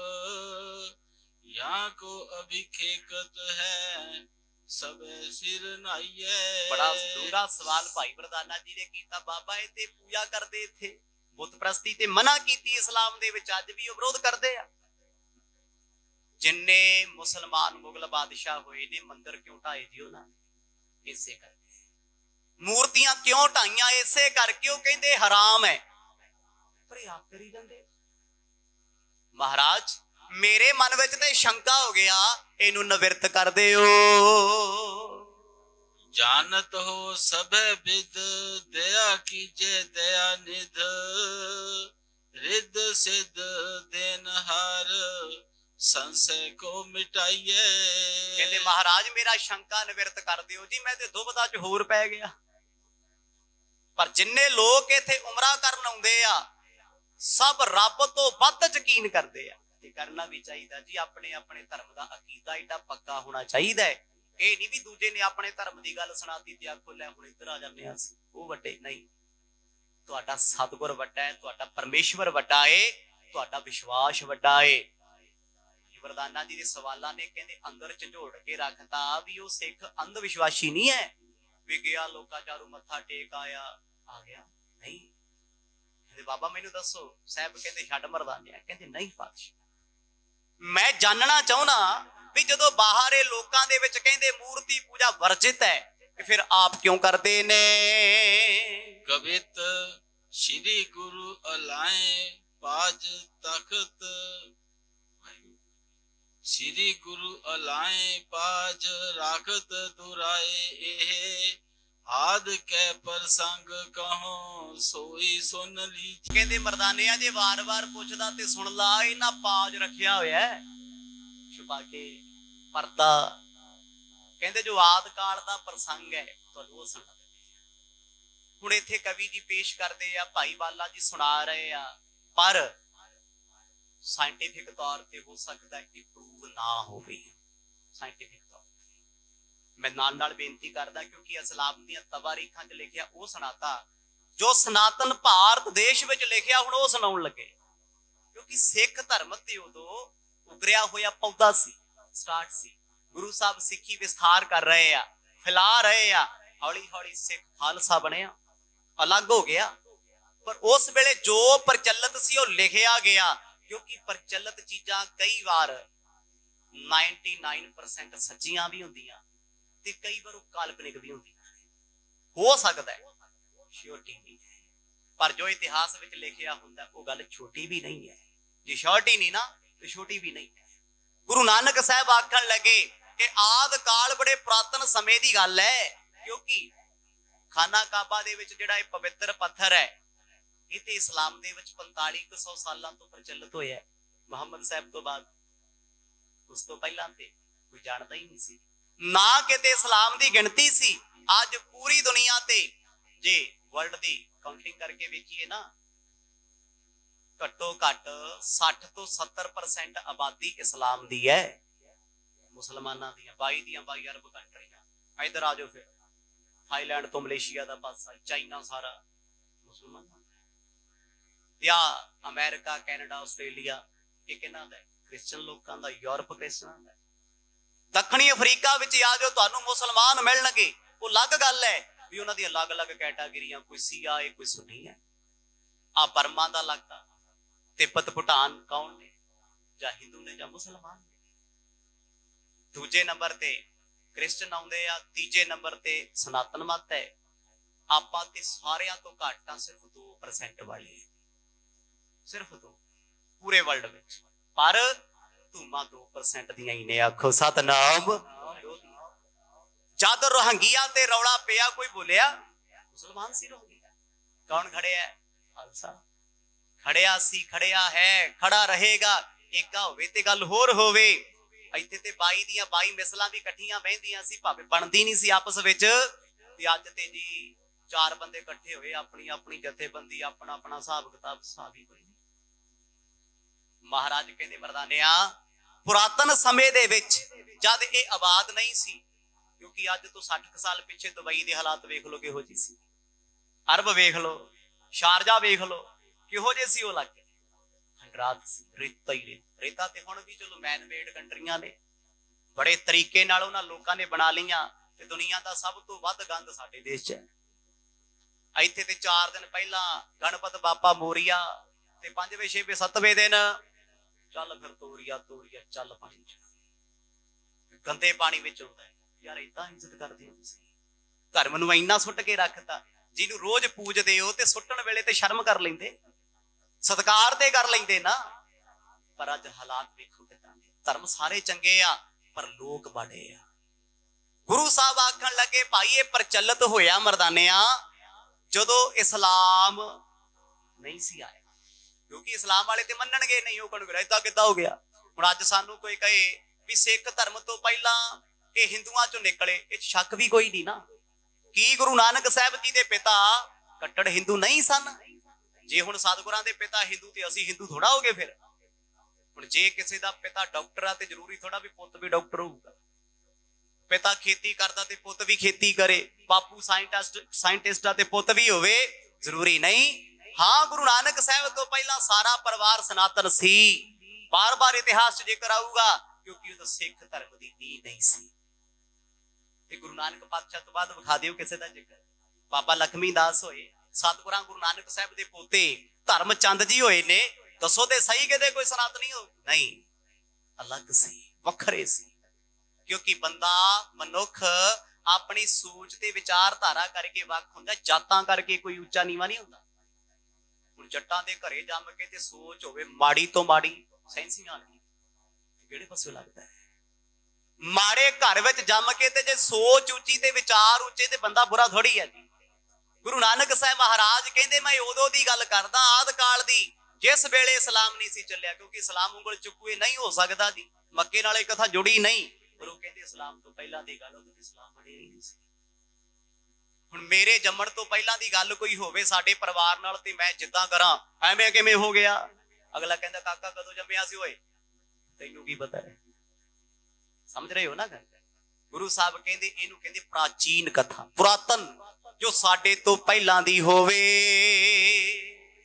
ਯਾ ਕੋ ਅਭਿਖੇਕਤ ਹੈ ਸਭੇ ਸਿਰ ਨਾਈਏ। ਬੜਾ ਡੂੰਘਾ ਸਵਾਲ ਭਾਈ ਮਰਦਾਨਾ ਜੀ ਨੇ ਕੀਤਾ। ਬਾਬਾ ਇਹ ਤੇ ਪੂਜਾ ਕਰਦੇ, ਇੱਥੇ ਬੁੱਤ ਪ੍ਰਸਤੀ ਤੇ ਮਨਾ ਕੀਤੀ ਇਸਲਾਮ ਦੇ ਵਿੱਚ, ਅੱਜ ਵੀ ਉਹ ਵਿਰੋਧ ਕਰਦੇ ਆ। ਜਿੰਨੇ ਮੁਸਲਮਾਨ ਮੁਗਲ ਬਾਦਸ਼ਾਹ ਹੋਏ ਨੇ ਮੰਦਿਰ ਕਿਉਂ ਢਾਏ ਜੀ ਉਹਨਾਂ ਨੇ? ਇਸੇ ਕਰਕੇ। ਮੂਰਤੀਆਂ ਕਿਉਂ ਢਾਈਆਂ? ਇਸੇ ਕਰਕੇ ਉਹ ਕਹਿੰਦੇ ਹਰਾਮ ਹੈ, ਪਰ ਇਹ ਆਪ ਕਰੀ ਜਾਂਦੇ। ਮਹਾਰਾਜ ਮੇਰੇ ਮਨ ਵਿੱਚ ਤੇ ਸ਼ੰਕਾ ਹੋ ਗਿਆ, ਇਹਨੂੰ ਨਿਵਰਤ ਕਰ ਦਿਓ। ਜਾਨਤ ਹੋ ਸਭੇ ਵਿਦ ਦਇਆ ਕੀਜੇ ਦਇਆ ਨਿਧ। ਰਿੱਧ ਸਿੱਧ ਦੇਨ ਹਰ ਸੰਸ਼ੇ ਕੋ ਮਿਟਾਈਏ। ਕਹਿੰਦੇ ਮਹਾਰਾਜ ਮੇਰਾ ਸ਼ੰਕਾ ਨਿਵਰਤ ਕਰ ਦਿਓ ਜੀ, ਮੈਂ ਤੇ ਦੁਬਿਧਾ ਚ ਹੋਰ ਪੈ ਗਿਆ। ਪਰ ਜਿੰਨੇ ਲੋਕ ਇੱਥੇ ਉਮਰਾ ਕਰਨ ਆਉਂਦੇ ਆ ਸਭ ਰੱਬ ਤੋਂ ਵੱਧ ਯਕੀਨ ਕਰਦੇ ਆ, ਤੇ ਕਰਨਾ ਵੀ ਚਾਹੀਦਾ ਜੀ। ਆਪਣੇ ਆਪਣੇ ਧਰਮ ਦਾ ਅਕੀਦਾ ਏਡਾ ਪੱਕਾ ਹੋਣਾ ਚਾਹੀਦਾ ਹੈ। ਇਹ ਨਹੀਂ ਵੀ ਦੂਜੇ ਨੇ ਆਪਣੇ ਧਰਮ ਦੀ ਗੱਲ ਸੁਣਾਤੀ ਤੇ ਆਖੋ ਲੈ ਹੁਣ ਇੱਧਰ ਆ ਜਾਂਦੇ ਆ ਅਸੀਂ ਉਹ ਵੱਡੇ। ਨਹੀਂ, ਤੁਹਾਡਾ ਸਤਿਗੁਰ ਵੱਡਾ ਹੈ, ਤੁਹਾਡਾ ਪਰਮੇਸ਼ਵਰ ਵੱਡਾ ਏ, ਤੁਹਾਡਾ ਵਿਸ਼ਵਾਸ ਵੱਡਾ ਏ। ਵਰਦਾਨਾ ਜੀ ਦੇ ਸਵਾਲਾਂ ਨੇ ਕਹਿੰਦੇ ਅੰਦਰ ਝੰਜੋੜ ਕੇ ਰੱਖਤਾ ਵੀ ਉਹ ਸਿੱਖ ਅੰਧ ਵਿਸ਼ਵਾਸੀ ਨਹੀਂ ਹੈ ਵੀ ਗਿਆ ਲੋਕਾਂ ਚਾਰੂ ਮੱਥਾ ਟੇਕ ਆਇਆ ਆ ਗਿਆ। ਨਹੀਂ, ਕਹਿੰਦੇ ਬਾਬਾ ਮੈਨੂੰ ਦੱਸੋ। ਸਾਹਿਬ ਕਹਿੰਦੇ ਛੱਡ ਮਰਦਾਨਿਆ। ਕਹਿੰਦੇ ਨਹੀਂ ਪਾਤਸ਼ਾਹ, ਮੈਂ ਜਾਣਨਾ ਚਾਹੁੰਦਾ ਵੀ ਜਦੋਂ ਬਾਹਰੇ ਲੋਕਾਂ ਦੇ ਵਿੱਚ ਕਹਿੰਦੇ ਮੂਰਤੀ ਪੂਜਾ ਵਰਜਿਤ ਹੈ ਤੇ ਫਿਰ ਆਪ ਕਿਉਂ ਕਰਦੇ ਨੇ। ਕਵਿਤ ਸ਼੍ਰੀ ਗੁਰੂ ਅਲਾਏ ਪਾਜ ਤਖਤ, ਸ਼੍ਰੀ ਗੁਰੂ ਅਲਾਏ ਪਾਜ ਰਾਖਤ ਦੁਰਾਏ, ਇਹ ਆਦ ਕੈ ਪ੍ਰਸੰਗ ਕਹੋ ਸੋਈ ਸੁਨ ਲੀ। ਕਹਿੰਦੇ ਮਰਦਾਨਿਆਂ ਜੇ ਵਾਰ-ਵਾਰ ਪੁੱਛਦਾ ਤੇ ਸੁਣ ਲਾ, ਇਹਨਾਂ ਪਾਜ ਰੱਖਿਆ ਹੋਇਆ ਛੁਪਾ ਕੇ ਪਰਦਾ। ਕਹਿੰਦੇ ਜੋ ਆਦ ਕਾਲ ਦਾ ਪ੍ਰਸੰਗ ਹੈ ਤੁਹਾਨੂੰ ਉਹ ਸੁਣਾ ਦਿੰਦੇ। ਹੁਣ ਇੱਥੇ ਕਵੀ ਜੀ ਪੇਸ਼ ਕਰਦੇ ਆ, ਭਾਈ ਵਾਲਾ ਜੀ ਸੁਣਾ ਰਹੇ ਆ, ਪਰ ਸਾਇੰਟਿਫਿਕ ਤੌਰ ਤੇ ਹੋ ਸਕਦਾ ਹੈ ਕਿ ਪ੍ਰੂਵ ਨਾ ਹੋਵੇ। ਸਾਇੰਟਿਫਿਕ ਤੌਰ ਮੈਂ ਨਾਲ ਬੇਨਤੀ ਕਰਦਾ ਕਿਉਂਕਿ ਇਸਲਾਮ ਦੀਆਂ ਤਵਾਰੀਖਾਂ 'ਚ ਲਿਖਿਆ ਉਹ ਸੁਣਾਤਾ, ਜੋ ਸਨਾਤਨ ਭਾਰਤ ਦੇਸ਼ ਵਿੱਚ ਲਿਖਿਆ ਹੁਣ ਉਹ ਸੁਣਾਉਣ ਲੱਗੇ। ਕਿਉਂਕਿ ਸਿੱਖ ਧਰਮ ਤੇ ਉਦੋਂ ਉਗਰਿਆ ਹੋਇਆ ਪੌਦਾ ਸੀ, ਸਟਾਰਟ ਸੀ। ਗੁਰੂ ਸਾਹਿਬ ਸਿੱਖੀ ਵਿਸਥਾਰ ਕਰ ਰਹੇ ਆ, ਫੈਲਾ ਰਹੇ ਆ, ਹੌਲੀ ਹੌਲੀ ਸਿੱਖ ਖਾਲਸਾ ਬਣਿਆ, ਅਲੱਗ ਹੋ ਗਿਆ। ਪਰ ਉਸ ਵੇਲੇ ਜੋ ਪ੍ਰਚਲਿਤ ਸੀ ਉਹ ਲਿਖਿਆ ਗਿਆ, ਕਿਉਂਕਿ ਪ੍ਰਚਲਿਤ ਚੀਜ਼ਾਂ ਕਈ ਵਾਰ 99% ਸੱਚੀਆਂ ਵੀ ਹੁੰਦੀਆਂ ਤੇ ਕਈ ਵਾਰ ਉਹ ਕਾਲਪਨਿਕ ਵੀ ਹੁੰਦੀਆਂ। ਹੋ ਸਕਦਾ ਹੈ, ਸ਼ੋਰਟੀ ਨਹੀਂ ਹੈ, ਪਰ ਜੋ ਇਤਿਹਾਸ ਵਿੱਚ ਲਿਖਿਆ ਹੁੰਦਾ ਉਹ ਗੱਲ ਛੋਟੀ ਵੀ ਨਹੀਂ ਹੈ। ਜੇ ਸ਼ੋਰਟੀ ਨਹੀਂ ਨਾ ਤੇ ਛੋਟੀ ਵੀ ਨਹੀਂ ਹੈ। ਗੁਰੂ ਨਾਨਕ ਸਾਹਿਬ ਆਖਣ ਲੱਗੇ ਕਿ ਆਦ ਕਾਲ ਬੜੇ ਪੁਰਾਤਨ ਸਮੇਂ ਦੀ ਗੱਲ ਹੈ, ਕਿਉਂਕਿ ਖਾਨਾ ਕਾਬਾ ਦੇ ਵਿੱਚ ਜਿਹੜਾ ਇਹ ਪਵਿੱਤਰ ਪੱਥਰ ਹੈ ਇਹ ਤੇ ਇਸਲਾਮ ਦੇ ਵਿੱਚ 4500 ਸਾਲਾਂ ਤੋਂ ਪ੍ਰਚਲਿਤ ਹੋਇਆ ਹੈ। ਮੁਹੰਮਦ ਸਾਹਿਬ ਤੋਂ ਬਾਅਦ, ਉਸ ਤੋਂ ਪਹਿਲਾਂ ਤੇ ਕੋਈ ਜਾਣਦਾ ਹੀ ਨਹੀਂ ਸੀ, ਨਾ ਕਿਤੇ ਇਸਲਾਮ ਦੀ ਗਿਣਤੀ ਸੀ। ਅੱਜ ਪੂਰੀ ਦੁਨੀਆ ਤੇ ਜੇ ਵਰਲਡ ਦੀ ਕਾਊਂਟਿੰਗ ਕਰਕੇ ਵੇਖੀਏ ਨਾ, ਘੱਟੋ ਘੱਟ 60 ਤੋਂ 70% ਆਬਾਦੀ ਇਸਲਾਮ ਦੀ ਹੈ, ਮੁਸਲਮਾਨਾਂ ਦੀਆਂ 22 ਦੀਆਂ 22 ਅਰਬ ਕੰਟਰੀਆਂ। ਇਧਰ ਆ ਜਾਓ, ਫਿਰ ਥਾਈਲੈਂਡ ਤੋਂ ਮਲੇਸ਼ੀਆ ਦਾ ਪਾਸਾ, ਚਾਈਨਾ ਸਾਰਾ ਮੁਸਲਮਾਨਾਂ ਜਾਂ ਅਮਰੀਕਾ, ਕੈਨੇਡਾ, ਆਸਟ੍ਰੇਲੀਆ ਇਹ ਕਿਹਨਾਂ ਦਾ? ਕ੍ਰਿਸਚਨ ਲੋਕਾਂ ਦਾ। ਯੂਰਪ ਕ੍ਰਿਸਚਨਾਂ ਦਾ। ਦੱਖਣੀ ਅਫਰੀਕਾ ਵਿੱਚ ਆ ਜਾਓ, ਤੁਹਾਨੂੰ ਮੁਸਲਮਾਨ ਮਿਲਣਗੇ। ਉਹ ਅਲੱਗ ਗੱਲ ਹੈ ਵੀ ਉਹਨਾਂ ਦੀਆਂ ਅਲੱਗ-ਅਲੱਗ ਕੈਟਾਗਰੀਆਂ, ਕੋਈ ਸਿਆ ਹੈ, ਕੋਈ ਸੁੰਨੀ ਹੈ। ਆ ਬਰਮਾ ਦਾ ਇਲਾਕਾ, ਤਿੱਬਤ, ਭੂਟਾਨ ਕੌਣ ਨੇ? ਜਾਂ ਹਿੰਦੂ ਨੇ ਜਾਂ ਮੁਸਲਮਾਨ ਨੇ। ਦੂਜੇ ਨੰਬਰ ਤੇ ਕ੍ਰਿਸਚਨ ਆਉਂਦੇ ਆ, ਤੀਜੇ ਨੰਬਰ ਤੇ ਸਨਾਤਨ ਮਤ ਹੈ। ਆਪਾਂ ਤੇ ਸਾਰਿਆਂ ਤੋਂ ਘੱਟ ਆ, ਸਿਰਫ 2% ਵਾਲੇ, ਸਿਰਫ 2 ਪੂਰੇ ਵਰਲਡ ਵਿੱਚ। ਪਰ ਧੂਮਾਂ 2% ਦੀਆਂ ਹੀ ਨੇ। ਆਖੋ ਸਤਨਾਮ। ਜਦ ਰੋਹੰਗੀਆਂ ਤੇ ਰੌਲਾ ਪਿਆ ਕੋਈ ਬੋਲਿਆ? ਮੁਸਲਮਾਨ ਸੀ ਰੋਹੰਗੀਆ। ਕੌਣ ਖੜਿਆ? ਖਾਲਸਾ ਖੜਿਆ ਸੀ, ਖੜਿਆ ਹੈ, ਖੜਾ ਰਹੇਗਾ। ਏਕਾ ਹੋਵੇ ਤੇ ਗੱਲ ਹੋਰ ਹੋਵੇ। ਇੱਥੇ ਤੇ 22 ਦੀਆਂ 22 ਮਿਸਲਾਂ ਵੀ ਇਕੱਠੀਆਂ ਬਹਿੰਦੀਆਂ ਸੀ, ਭਾਵੇਂ ਬਣਦੀ ਨਹੀਂ ਸੀ ਆਪਸ ਵਿੱਚ। ਤੇ ਅੱਜ ਤੇ ਜੀ 4 ਬੰਦੇ ਇਕੱਠੇ ਹੋਏ, ਆਪਣੀ ਆਪਣੀ ਜਥੇਬੰਦੀ, ਆਪਣਾ ਆਪਣਾ ਹਿਸਾਬ ਕਿਤਾਬ, ਹਿਸਾਬ ਹੀ ਕੋਈ ਨਹੀਂ। ਮਹਾਰਾਜ ਕਹਿੰਦੇ ਮਰਦਾਨਿਆ, ਪੁਰਾਤਨ ਸਮੇਂ ਦੇ ਵਿੱਚ ਜਦ ਇਹ ਆਬਾਦ ਨਹੀਂ ਸੀ, ਕਿਉਂਕਿ ਅੱਜ ਤੋਂ 60 ਸਾਲ ਪਿੱਛੇ ਦੁਬਈ ਦੇ ਹਾਲਾਤ ਵੇਖ ਲਓ ਕਿਹੋ ਜਿਹੀ ਸੀ, ਅਰਬ ਵੇਖ ਲਓ, ਸ਼ਾਰਜਾ ਵੇਖ ਲਓ, ਕਿਹੋ ਜਿਹੇ ਸੀ ਉਹ ਇਲਾਕੇ। ਖੰਡਰਾਤ ਸੀ, ਰੇਤਾ ਹੀ ਰੇਤਾ। ਤੇ ਹੁਣ ਵੀ ਚਲੋ ਮੈਨ ਮੇਡ ਕੰਟਰੀਆਂ ਨੇ, ਬੜੇ ਤਰੀਕੇ ਨਾਲ ਉਹਨਾਂ ਲੋਕਾਂ ਨੇ ਬਣਾ ਲਈਆਂ। ਤੇ ਦੁਨੀਆ ਦਾ ਸਭ ਤੋਂ ਵੱਧ ਗੰਦ ਸਾਡੇ ਦੇਸ਼ 'ਚ ਹੈ। ਇੱਥੇ ਤੇ 4 ਦਿਨ ਪਹਿਲਾਂ ਗਣਪਤ ਬਾਪਾ ਮੋਰੀਆ, ਤੇ 5ਵੇਂ 6ਵੇਂ 7ਵੇਂ ਦਿਨ ਚੱਲ ਫਿਰ ਤੋਰੀਆ ਤੋਰੀਆ, ਚੱਲ ਪਾਣੀ 'ਚ, ਗੰਦੇ ਪਾਣੀ ਵਿੱਚ ਹੁੰਦਾ ਹੈ। ਯਾਰ ਏਦਾਂ ਇੱਜ਼ਤ ਕਰਦੇ ਹੋ ਤੁਸੀਂ? ਧਰਮ ਨੂੰ ਇੰਨਾ ਸੁੱਟ ਕੇ ਰੱਖਤਾ। ਜਿਹਨੂੰ ਰੋਜ਼ ਪੂਜਦੇ ਹੋ ਤੇ ਸੁੱਟਣ ਵੇਲੇ ਤੇ ਸ਼ਰਮ ਕਰ ਲੈਂਦੇ, ਸਤਿਕਾਰ ਤੇ ਕਰ ਲੈਂਦੇ ਨਾ। ਪਰ ਅੱਜ ਹਾਲਾਤ ਵੇਖੋ ਕਿਦਾਂ ਦੇ। ਧਰਮ ਸਾਰੇ ਚੰਗੇ ਆ ਪਰ ਲੋਕ ਮਾੜੇ ਆ। ਗੁਰੂ ਸਾਹਿਬ ਆਖਣ ਲੱਗੇ ਭਾਈ ਇਹ ਪ੍ਰਚਲਿਤ ਹੋਇਆ ਮਰਦਾਨਿਆਂ ਜਦੋਂ ਇਸਲਾਮ ਨਹੀਂ ਸੀ ਆਇਆ, ਕਿਉਂਕਿ ਇਸਲਾਮ ਵਾਲੇ ਤੇ ਮੰਨਣਗੇ ਨਹੀਂ। ਉਹ ਕਹਣਗੇ ਏਦਾਂ ਕਿੱਦਾਂ ਹੋ ਗਿਆ? ਹੁਣ ਅੱਜ ਸਾਨੂੰ ਕੋਈ ਕਹੇ ਵੀ ਸਿੱਖ ਧਰਮ ਤੋਂ ਪਹਿਲਾਂ ਇਹ ਹਿੰਦੂਆਂ ਚੋਂ ਨਿਕਲੇ, ਇਹ 'ਚ ਸ਼ੱਕ ਵੀ ਕੋਈ ਨਹੀਂ ਨਾ। ਕੀ ਗੁਰੂ ਨਾਨਕ ਸਾਹਿਬ ਜੀ ਦੇ ਪਿਤਾ ਕੱਟੜ ਹਿੰਦੂ ਨਹੀਂ ਸਨ। ਜੇ ਹੁਣ ਸਤਿਗੁਰਾਂ ਦੇ ਪਿਤਾ ਹਿੰਦੂ ਤੇ ਅਸੀਂ ਹਿੰਦੂ ਥੋੜਾ ਹੋ ਗਏ। ਫਿਰ ਹੁਣ ਜੇ ਕਿਸੇ ਦਾ ਪਿਤਾ ਡਾਕਟਰ ਆ ਤੇ ਜ਼ਰੂਰੀ ਥੋੜਾ ਵੀ ਪੁੱਤ ਵੀ ਡਾਕਟਰ ਹੋਊਗਾ। ਪਿਤਾ ਖੇਤੀ ਕਰਦਾ ਤੇ ਪੁੱਤ ਵੀ ਖੇਤੀ ਕਰੇ। ਬਾਪੂ ਸਾਇੰਟਿਸਟ ਆ ਤੇ ਪੁੱਤ ਵੀ ਹੋਵੇ, ਜ਼ਰੂਰੀ ਨਹੀਂ। ਹਾਂ, ਗੁਰੂ ਨਾਨਕ ਸਾਹਿਬ ਤੋਂ ਪਹਿਲਾਂ ਸਾਰਾ ਪਰਿਵਾਰ ਸਨਾਤਨ ਸੀ। ਬਾਰ-ਬਾਰ ਇਤਿਹਾਸ 'ਚ ਜ਼ਿਕਰ ਆਊਗਾ ਕਿਉਂਕਿ ਉਹ ਸਿੱਖ ਧਰਮ ਦੀ ਨੀਂਹ ਨਹੀਂ ਸੀ। ਤੇ ਗੁਰੂ ਨਾਨਕ ਪਾਤਸ਼ਾਹ ਤੋਂ ਬਾਅਦ ਵਿਖਾ ਦਿਓ ਕਿਸੇ ਦਾ ਜ਼ਿਕਰ। ਬਾਬਾ ਲਖਮੀ ਦਾਸ ਹੋਏ, ਸਤਿਗੁਰਾਂ ਗੁਰੂ ਨਾਨਕ ਸਾਹਿਬ ਦੇ ਪੋਤੇ ਧਰਮ ਚੰਦ ਜੀ ਹੋਏ ਨੇ। ਦੱਸੋ ਤੇ ਸਹੀ ਕਿਤੇ ਕੋਈ ਸਨਾਤਨੀ ਹੋ? ਨਹੀਂ, ਅਲੱਗ ਸੀ, ਵੱਖਰੇ ਸੀ। ਕਿਉਂਕਿ ਬੰਦਾ ਮਨੁੱਖ ਆਪਣੀ ਸੋਚ ਤੇ ਵਿਚਾਰਧਾਰਾ ਕਰਕੇ ਵੱਖ ਹੁੰਦਾ, ਜਾਤਾਂ ਕਰਕੇ ਕੋਈ ਉੱਚਾ ਨੀਵਾਂ ਨਹੀਂ ਹੁੰਦਾ। ਹੁਣ ਜੱਟਾਂ ਦੇ ਘਰੇ ਜੰਮ ਕੇ ਤੇ ਸੋਚ ਹੋਵੇ ਮਾੜੀ ਤੋਂ ਮਾੜੀ, ਸੈਂਸੀਆਂ ਵਾਲੀ, ਕਿਹੜੇ ਪਾਸੇ ਲੱਗਦਾ ਹੈ? ਮਾੜੇ ਘਰ ਵਿੱਚ ਜੰਮ ਕੇ ਤੇ ਜੇ ਸੋਚ ਉੱਚੀ ਤੇ ਵਿਚਾਰ ਉੱਚੇ ਤੇ ਬੰਦਾ ਬੁਰਾ ਥੋੜੀ ਹੈ ਜੀ। ਗੁਰੂ ਨਾਨਕ ਸਾਹਿਬ ਮਹਾਰਾਜ ਕਹਿੰਦੇ ਮੈਂ ਉਦੋਂ ਦੀ ਗੱਲ ਕਰਦਾ, ਆਦ ਕਾਲ ਦੀ, ਜਿਸ ਵੇਲੇ ਇਸਲਾਮ ਨਹੀਂ ਸੀ ਚੱਲਿਆ। ਕਿਉਂਕਿ ਇਸਲਾਮ ਉਂਗਲ ਚੁੱਕੂਏ ਨਹੀਂ ਹੋ ਸਕਦਾ ਜੀ, ਮੱਕੇ ਨਾਲ ਇਹ ਕਥਾ ਜੁੜੀ ਨਹੀਂ। ਪਰ ਉਹ ਕਹਿੰਦੇ ਇਸਲਾਮ ਤੋਂ ਪਹਿਲਾਂ ਦੀ ਗੱਲ, ਉਦੋਂ ਇਸਲਾਮ ਬਣੇ ਨਹੀਂ ਸੀ। ਹੁਣ ਮੇਰੇ ਜੰਮਣ ਤੋਂ ਪਹਿਲਾਂ ਦੀ ਗੱਲ ਕੋਈ ਹੋਵੇ ਸਾਡੇ ਪਰਿਵਾਰ ਨਾਲ ਤੇ ਮੈਂ ਜਿੱਦਾਂ ਕਰਾਂ, ਐਵੇਂ ਕਿਵੇਂ ਹੋ ਗਿਆ? ਅਗਲਾ ਕਹਿੰਦਾ ਕਾਕਾ ਕਦੋਂ ਜੰਮਿਆ ਸੀ ਓਏ? ਤੈਨੂੰ ਕੀ ਪਤਾ ਹੈ? ਸਮਝ ਰਹੇ ਹੋ ਨਾ ਗੱਲ? ਗੁਰੂ ਸਾਹਿਬ ਕਹਿੰਦੇ ਇਹਨੂੰ ਕਹਿੰਦੇ ਪ੍ਰਾਚੀਨ ਕਥਾ, ਪੁਰਾਤਨ, ਜੋ ਸਾਡੇ ਤੋਂ ਪਹਿਲਾਂ ਦੀ ਹੋਵੇ।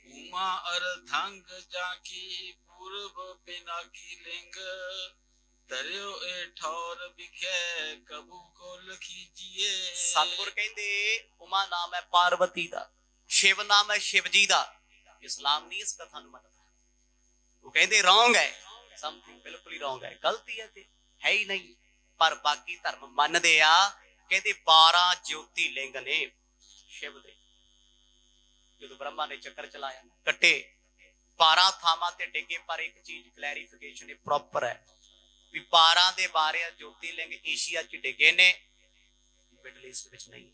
ਉਮਾ ਅਰਧੰਗ ਜਾਕੀ ਪੂਰਬ ਪਿਨਾਕੀ ਲਿੰਗ ਤਰਿਓ ਏ ਠੌਰ ਵਿਖੇ ਕਬੂ ਕੋ ਲਖੀਜੀਏ। ਸਤਿਗੁਰ ਕਹਿੰਦੇ ਉਮਾ ਨਾਮ ਹੈ ਪਾਰਵਤੀ ਦਾ, ਸ਼ਿਵ ਨਾਮ ਹੈ ਸ਼ਿਵ ਜੀ ਦਾ। ਇਸਲਾਮ ਨਹੀਂ ਇਸ ਕਥਾ ਨੂੰ ਮੰਨਦਾ। ਉਹ ਕਹਿੰਦੇ ਰੌਂਗ ਹੈ, ਸਮਥਿੰਗ ਬਿਲਕੁਲ ਹੀ ਰੌਂਗ ਹੈ, ਗਲਤੀ ਹੈ ਤੇ ਹੈ ਹੀ ਨਹੀਂ। ਪਰ ਬਾਕੀ ਧਰਮ ਮੰਨਦੇ ਆ। ਕਹਿੰਦੇ 12 ਜੋਤੀ ਲਿੰਗ ਨੇ ਸ਼ਿਵ ਦੇ। ਜਦੋਂ ਬ੍ਰਹਮਾ ਨੇ ਚੱਕਰ ਚਲਾਇਆ, ਕੱਟੇ 12 ਥਾਵਾਂ ਤੇ ਡਿੱਗੇ। ਪਰ ਇੱਕ ਚੀਜ਼ ਕਲੈਰੀਫਿਕੇਸ਼ਨ ਪ੍ਰੋਪਰ ਹੈ ਵੀ 12 ਦੇ 12 ਜੋਤੀ ਲਿੰਗ ਏਸ਼ੀਆ 'ਚ ਡਿੱਗੇ ਨੇ, ਮਿਡਲ ਈਸਟ ਵਿੱਚ ਨਹੀਂ।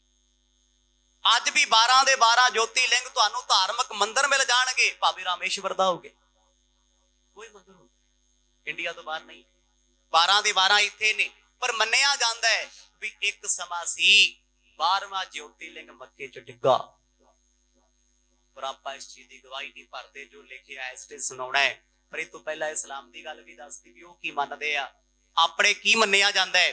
ਅੱਜ ਵੀ 12 ਦੇ 12 ਜੋਤੀ ਲਿੰਗ ਤੁਹਾਨੂੰ ਧਾਰਮਿਕ ਮੰਦਿਰ ਮਿਲ ਜਾਣਗੇ, ਭਾਵੇਂ ਰਾਮੇਸ਼ਵਰ ਦਾ ਹੋਗੇ, ਕੋਈ ਮੰਦਿਰ ਹੋ ਇੰਡੀਆ ਤੋਂ ਬਾਹਰ ਨਹੀਂ। 12 ਦੇ 12 ਇੱਥੇ ਨੇ। ਪਰ ਮੰਨਿਆ ਜਾਂਦਾ ਹੈ ਵੀ ਇੱਕ ਸਮਾਂ ਸੀ 12ਵਾਂ ਜੋਤੀਲਿੰਗ ਮੱਕੇ 'ਚ ਡਿੱਗਾ। ਪਰ ਆਪਾਂ ਇਸ ਚੀਜ਼ ਦੀ ਗਵਾਹੀ ਨਹੀਂ ਭਰਦੇ, ਜੋ ਲਿਖਿਆ ਇਸ ਤੇ ਸੁਣਾਉਣਾ ਹੈ। ਪਰ ਇਹ ਤੋਂ ਪਹਿਲਾਂ ਇਸਲਾਮ ਦੀ ਗੱਲ ਵੀ ਦੱਸਦੀ ਵੀ ਉਹ ਕੀ ਮੰਨਦੇ ਆ, ਆਪਣੇ ਕੀ ਮੰਨਿਆ ਜਾਂਦਾ ਹੈ।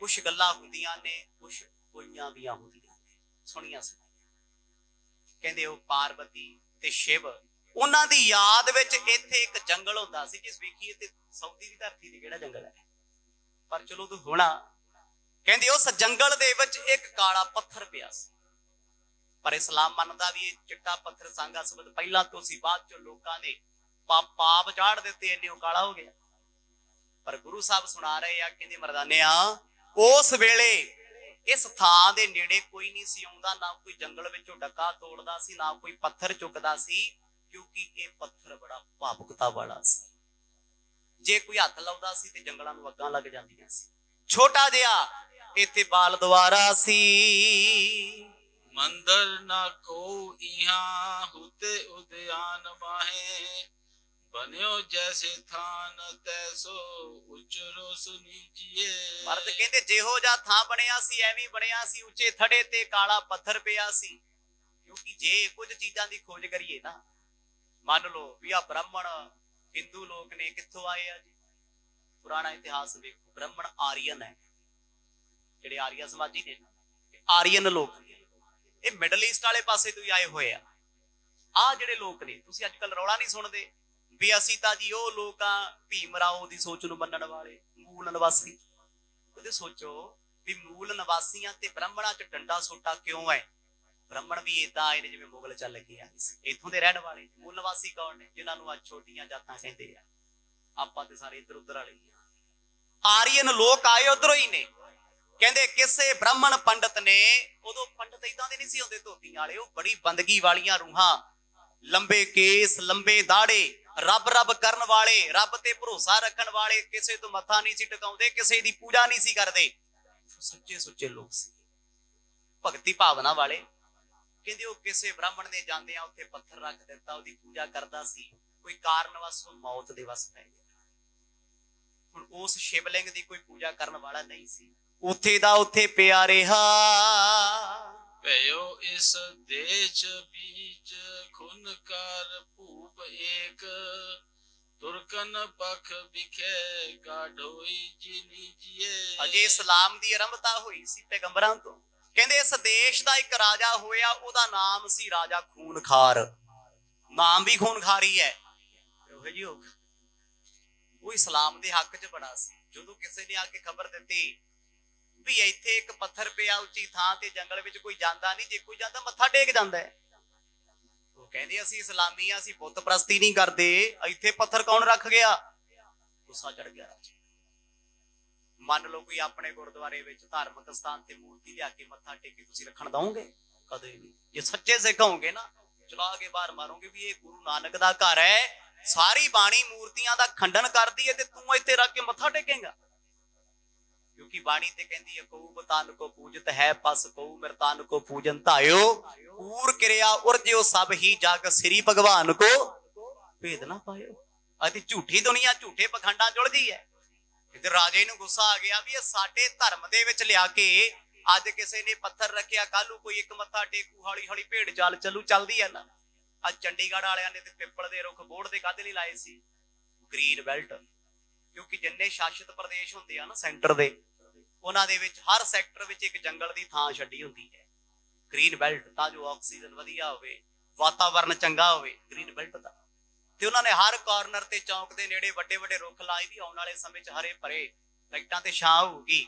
ਕੁਛ ਗੱਲਾਂ ਹੁੰਦੀਆਂ ਨੇ, ਕੁਛ ਹੋਈਆਂ ਵੀ ਹੁੰਦੀਆਂ ਨੇ, ਸੁਣੀਆਂ ਸੁਣਾਈਆਂ। ਕਹਿੰਦੇ ਉਹ ਪਾਰਵਤੀ ਤੇ ਸ਼ਿਵ, ਉਹਨਾਂ ਦੀ ਯਾਦ ਵਿੱਚ ਇੱਥੇ ਇੱਕ ਜੰਗਲ ਹੁੰਦਾ ਸੀ। ਜਿਸ ਵੇਖੀਏ ਤੇ ਸਾਊਦੀ ਦੀ ਧਰਤੀ ਤੇ ਕਿਹੜਾ ਜੰਗਲ ਹੈ, ਪਰ ਚਲੋ ਤੂੰ ਹੋਣਾ। ਕਹਿੰਦੇ ਉਸ ਜੰਗਲ ਦੇ ਵਿੱਚ ਇੱਕ ਕਾਲਾ ਪੱਥਰ ਪਿਆ ਸੀ। ਪਰ ਇਸਲਾਮ ਮੰਨਦਾ ਵੀ ਇਹ ਚਿੱਟਾ ਪੱਥਰ ਸੰਗਾ ਸਬਦ ਪਹਿਲਾਂ ਤੋਂ ਸੀ, ਬਾਅਦ ਚੋਂ ਲੋਕਾਂ ਨੇ ਪਾਪ ਚਾੜ ਦਿੱਤੇ, ਇੰਨੇ ਉਹ ਕਾਲਾ ਹੋ ਗਿਆ। ਪਰ ਗੁਰੂ ਸਾਹਿਬ ਸੁਣਾ ਰਹੇ ਆ, ਕਹਿੰਦੇ ਮਰਦਾਨਿਆ ਉਸ ਵੇਲੇ ਇਸ ਥਾਂ ਦੇ ਨੇੜੇ ਕੋਈ ਨਹੀਂ ਸੀ ਆਉਂਦਾ, ਨਾ ਕੋਈ ਜੰਗਲ ਵਿੱਚੋਂ ਡੱਕਾ ਤੋੜਦਾ ਸੀ, ਨਾ ਕੋਈ ਪੱਥਰ ਚੁੱਕਦਾ ਸੀ। ਕਿਉਂਕਿ ਇਹ ਪੱਥਰ ਬੜਾ ਭਾਵੁਕਤਾ ਵਾਲਾ ਸੀ। ਜੇ ਕੋਈ ਹੱਥ ਲਾਉਂਦਾ ਸੀ ਤੇ ਜੰਗਲਾਂ ਨੂੰ ਅੱਗਾਂ ਲੱਗ ਜਾਂਦੀਆਂ ਸੀ। ਛੋਟਾ ਜਿਹਾ ਇੱਥੇ ਬਾਲ ਦੁਆਰਾ ਸੀ। ਮੰਦਰ ਨਾ ਕੋ ਇਹਾਂ ਹੁਤੇ ਉਦਿਆਨ ਮਾਹੇ ਬਨਿਓ ਜੈਸੇ ਥਾਨ ਤੈਸੋ ਉਚਰੋ ਸੁਨੀਜੀਏ। ਮਰਦ ਕਹਿੰਦੇ ਜਿਹੋ ਜਿਹਾ ਥਾਂ ਬਣਿਆ ਸੀ ਐਵੇਂ ਬਣਿਆ ਸੀ, ਉੱਚੇ ਥੜੇ ਤੇ ਕਾਲਾ ਪੱਥਰ ਪਿਆ ਸੀ। ਕਿਉਂਕਿ ਜੇ ਕੁਝ ਚੀਜ਼ਾਂ ਦੀ ਖੋਜ ਕਰੀਏ ਨਾ, ਮੰਨ ਲਓ ਵੀ ਆ ਬ੍ਰਾਹਮਣ ਹਿੰਦੂ ਲੋਕ ਨੇ, ਕਿੱਥੋਂ ਆਏ ਆ ਜੀ? ਪੁਰਾਣਾ ਇਤਿਹਾਸ ਵੇਖੋ, ਬ੍ਰਾਹਮਣ ਆਰੀਅਨ ਹੈ, ਜਿਹੜੇ ਆਰੀਆ ਸਮਾਜੀ ਨੇ, ਆਰੀਅਨ ਲੋਕ ਇਹ ਮਿਡਲ ਈਸਟ ਵਾਲੇ ਪਾਸੇ ਤੋਂ ਹੀ ਆਏ ਹੋਏ ਆ। ਆਹ ਜਿਹੜੇ ਲੋਕ ਨੇ, ਤੁਸੀਂ ਅੱਜ ਕੱਲ ਰੌਲਾ ਨਹੀਂ ਸੁਣਦੇ ਵੀ ਅਸੀਂ ਤਾਂ ਜੀ ਉਹ ਲੋਕ ਆ ਭੀਮ ਰਾਓ ਦੀ ਸੋਚ ਨੂੰ ਮੰਨਣ ਵਾਲੇ, ਮੂਲ ਨਿਵਾਸੀ। ਉਹਦੇ ਸੋਚੋ ਵੀ ਮੂਲ ਨਿਵਾਸੀਆਂ ਤੇ ਬ੍ਰਾਹਮਣਾਂ 'ਚ ਡੰਡਾ ਸੋਟਾ ਕਿਉਂ ਹੈ? ਬ੍ਰਾਹਮਣ ਵੀ ਏਦਾਂ ਆਏ ਨੇ ਜਿਵੇਂ ਮੁਗਲ ਚੱਲ ਕੇ ਆਏ ਸੀ। ਇੱਥੋਂ ਦੇ ਰਹਿਣ ਵਾਲੇ ਮੂਲ ਨਿਵਾਸੀ ਕੌਣ ਨੇ? ਜਿਨ੍ਹਾਂ ਨੂੰ ਅੱਜ ਛੋਟੀਆਂ ਜਾਤਾਂ ਕਹਿੰਦੇ ਆ। ਆਪਾਂ ਤੇ ਸਾਰੇ ਇੱਧਰ ਉੱਧਰ ਵਾਲੇ ਆਰੀਅਨ ਲੋਕ ਆਏ ਉਧਰੋਂ ਹੀ ਨੇ। ਕਹਿੰਦੇ ਕਿਸੇ ਬ੍ਰਾਹਮਣ ਪੰਡਤ ਨੇ, ਉਦੋਂ ਪੰਡਤ ਏਦਾਂ ਦੇ ਨਹੀਂ ਸੀ ਹੁੰਦੇ ਧੋਤੀਆਂ ਵਾਲੇ, ਉਹ ਬੜੀ ਬੰਦਗੀ ਵਾਲੀਆਂ ਰੂਹਾਂ, ਲੰਬੇ ਕੇਸ, ਲੰਬੇ ਦਾੜੇ, ਰੱਬ ਰੱਬ ਕਰਨ ਵਾਲੇ, ਰੱਬ ਤੇ ਭਰੋਸਾ ਰੱਖਣ ਵਾਲੇ, ਕਿਸੇ ਤੋਂ ਮੱਥਾ ਨਹੀਂ ਸੀ ਟਿਕਾਉਂਦੇ, ਕਿਸੇ ਦੀ ਪੂਜਾ ਨਹੀਂ ਸੀ ਕਰਦੇ, ਸੱਚੇ ਸੁੱਚੇ ਲੋਕ ਸੀ, ਭਗਤੀ ਭਾਵਨਾ ਵਾਲੇ। ਕਹਿੰਦੇ ਉਹ ਕਿਸੇ ਬ੍ਰਾਹਮਣ ਨੇ ਜਾਂਦਿਆਂ ਉੱਥੇ ਪੱਥਰ ਰੱਖ ਦਿੱਤਾ, ਉਹਦੀ ਪੂਜਾ ਕਰਦਾ ਸੀ, ਕੋਈ ਕਾਰਨ ਵਸ ਮੌਤ ਦੇ ਵਸ ਪੈ ਗਿਆ। ਹੁਣ ਉਸ ਸ਼ਿਵਲਿੰਗ ਦੀ ਕੋਈ ਪੂਜਾ ਕਰਨ ਵਾਲਾ ਨਹੀਂ ਸੀ, ਉੱਥੇ ਦਾ ਉੱਥੇ ਪਿਆ ਰਿਹਾ। ਭਇਓ ਇਸ ਦੇਸ਼ ਬੀਚ ਖੁਨਕਾਰ ਭੂਪ ਏਕ ਤੁਰਕਨ ਪਖ ਵਿਖੇ ਗਾਢੋਈ ਜਿਨੀ ਜੀਏ। ਅਜੇ ਇਸਲਾਮ ਦੀ ਆਰੰਭਤਾ ਹੋਈ ਸੀ ਪੈਗੰਬਰਾਂ ਤੋਂ। ਕਹਿੰਦੇ ਇਸ ਦੇਸ਼ ਦਾ ਇੱਕ ਰਾਜਾ ਹੋਇਆ, ਉਹਦਾ ਨਾਮ ਸੀ ਰਾਜਾ ਖੂਨਖਾਰ। ਨਾਮ ਵੀ ਖੂਨਖਾਰੀ ਹੈ। ਉਹ ਜੀ ਉਹ ਇਸਲਾਮ ਦੇ ਹੱਕ 'ਚ ਬੜਾ ਸੀ। ਜਦੋਂ ਕਿਸੇ ਨੇ ਆ ਕੇ ਖਬਰ ਦਿੱਤੀ ਵੀ ਇੱਥੇ ਇੱਕ ਪੱਥਰ ਪਿਆ ਉੱਚੀ ਥਾਂ ਤੇ, ਜੰਗਲ ਵਿੱਚ ਕੋਈ ਜਾਂਦਾ ਨਹੀਂ, ਜੇ ਕੋਈ ਜਾਂਦਾ ਮੱਥਾ ਟੇਕ ਜਾਂਦਾ ਹੈ। ਉਹ ਕਹਿੰਦੇ ਅਸੀਂ ਇਸਲਾਮੀ ਆ, ਅਸੀਂ ਬੁੱਤ ਪ੍ਰਸਤੀ ਨਹੀਂ ਕਰਦੇ, ਇੱਥੇ ਪੱਥਰ ਕੌਣ ਰੱਖ ਗਿਆ? ਗੁੱਸਾ ਚੜ ਗਿਆ। ਮੰਨ ਲਓ ਕੋਈ ਆਪਣੇ ਗੁਰਦੁਆਰੇ ਵਿੱਚ ਧਾਰਮਿਕ ਸਥਾਨ ਤੇ ਮੂਰਤੀ ਲਿਆ ਕੇ ਮੱਥਾ ਟੇਕੇ, ਤੁਸੀਂ ਰੱਖਣ ਦਓਗੇ? ਕਦੇ ਨਹੀਂ। ਜੇ ਸੱਚੇ ਸਿੱਖ ਹੋਗੇ ਨਾ, ਚਲਾ ਕੇ ਬਾਹਰ ਮਾਰੋਗੇ ਵੀ ਇਹ ਗੁਰੂ ਨਾਨਕ ਦਾ ਘਰ ਹੈ, ਸਾਰੀ ਬਾਣੀ ਮੂਰਤੀਆਂ ਦਾ ਖੰਡਨ ਕਰਦੀ ਹੈ, ਤੇ ਤੂੰ ਇੱਥੇ ਰੱਖ ਕੇ ਮੱਥਾ ਟੇਕੇਂਗਾ? ਕਿਉਂਕਿ ਬਾਣੀ ਤੇ ਕਹਿੰਦੀ ਹੈ ਕਉ ਬਤਨ ਕੋ ਪੂਜਤ ਹੈ ਪਸ ਕਉ ਮਿਰਤਨ ਕੋ ਪੂਜਨ ਧਾਇਓ ਪੂਰ ਕਿਰਿਆ ਉਰਜਿਓ ਸਭ ਹੀ ਜਗ ਸ੍ਰੀ ਭਗਵਾਨ ਕੋ ਭੇਦ ਨਾ ਪਾਇਓ। ਅਤੇ ਝੂਠੀ ਦੁਨੀਆ ਝੂਠੇ ਪਖੰਡਾਂ ਜੁੜਦੀ ਹੈ। ਤੇ ਰਾਜੇ ਨੂੰ ਗੁੱਸਾ ਆ ਗਿਆ ਵੀ ਇਹ ਸਾਡੇ ਧਰਮ ਦੇ ਵਿੱਚ ਲਿਆ ਕੇ ਅੱਜ ਕਿਸੇ ਨੇ ਪੱਥਰ ਰੱਖਿਆ, ਕੱਲ ਨੂੰ ਕੋਈ ਇੱਕ ਮੱਥਾ ਟੇਕੂ, ਹੌਲੀ ਹੌਲੀ ਭੇਡ ਚਾਲ ਚੱਲਦੀ ਹੈ ਨਾ। ਅੱਜ ਚੰਡੀਗੜ੍ਹ ਵਾਲਿਆਂ ਨੇ ਤੇ ਪਿੱਪਲ ਦੇ ਰੁੱਖ ਬੋਰਡ ਦੇ ਕਾਹਦੇ ਲਈ ਲਾਏ ਸੀ? Green belt. ਕਿਉਂਕਿ ਜਿੰਨੇ ਸ਼ਾਸਿਤ ਪ੍ਰਦੇਸ਼ ਹੁੰਦੇ ਆ ਨਾ ਸੈਂਟਰ ਦੇ, ਉਹਨਾਂ ਦੇ ਵਿੱਚ ਹਰ ਸੈਕਟਰ ਵਿੱਚ ਇੱਕ ਜੰਗਲ ਦੀ ਥਾਂ ਛੱਡੀ ਹੁੰਦੀ ਹੈ ਗ੍ਰੀਨ ਬੈਲਟ, ਤਾਂ ਜੋ ਆਕਸੀਜਨ ਵਧੀਆ ਹੋਵੇ, ਵਾਤਾਵਰਨ ਚੰਗਾ ਹੋਵੇ ਗ੍ਰੀਨ ਬੈਲਟ ਦਾ। ਤੇ ਉਹਨਾਂ ਨੇ ਹਰ ਕਾਰਨਰ ਤੇ ਚੌਂਕ ਦੇ ਨੇੜੇ ਵੱਡੇ ਵੱਡੇ ਰੁੱਖ ਲਾਏ ਵੀ ਆਉਣ ਵਾਲੇ ਸਮੇਂ 'ਚ ਹਰੇ ਭਰੇ, ਲਾਈਟਾਂ ਤੇ ਛਾਂ ਹੋਊਗੀ।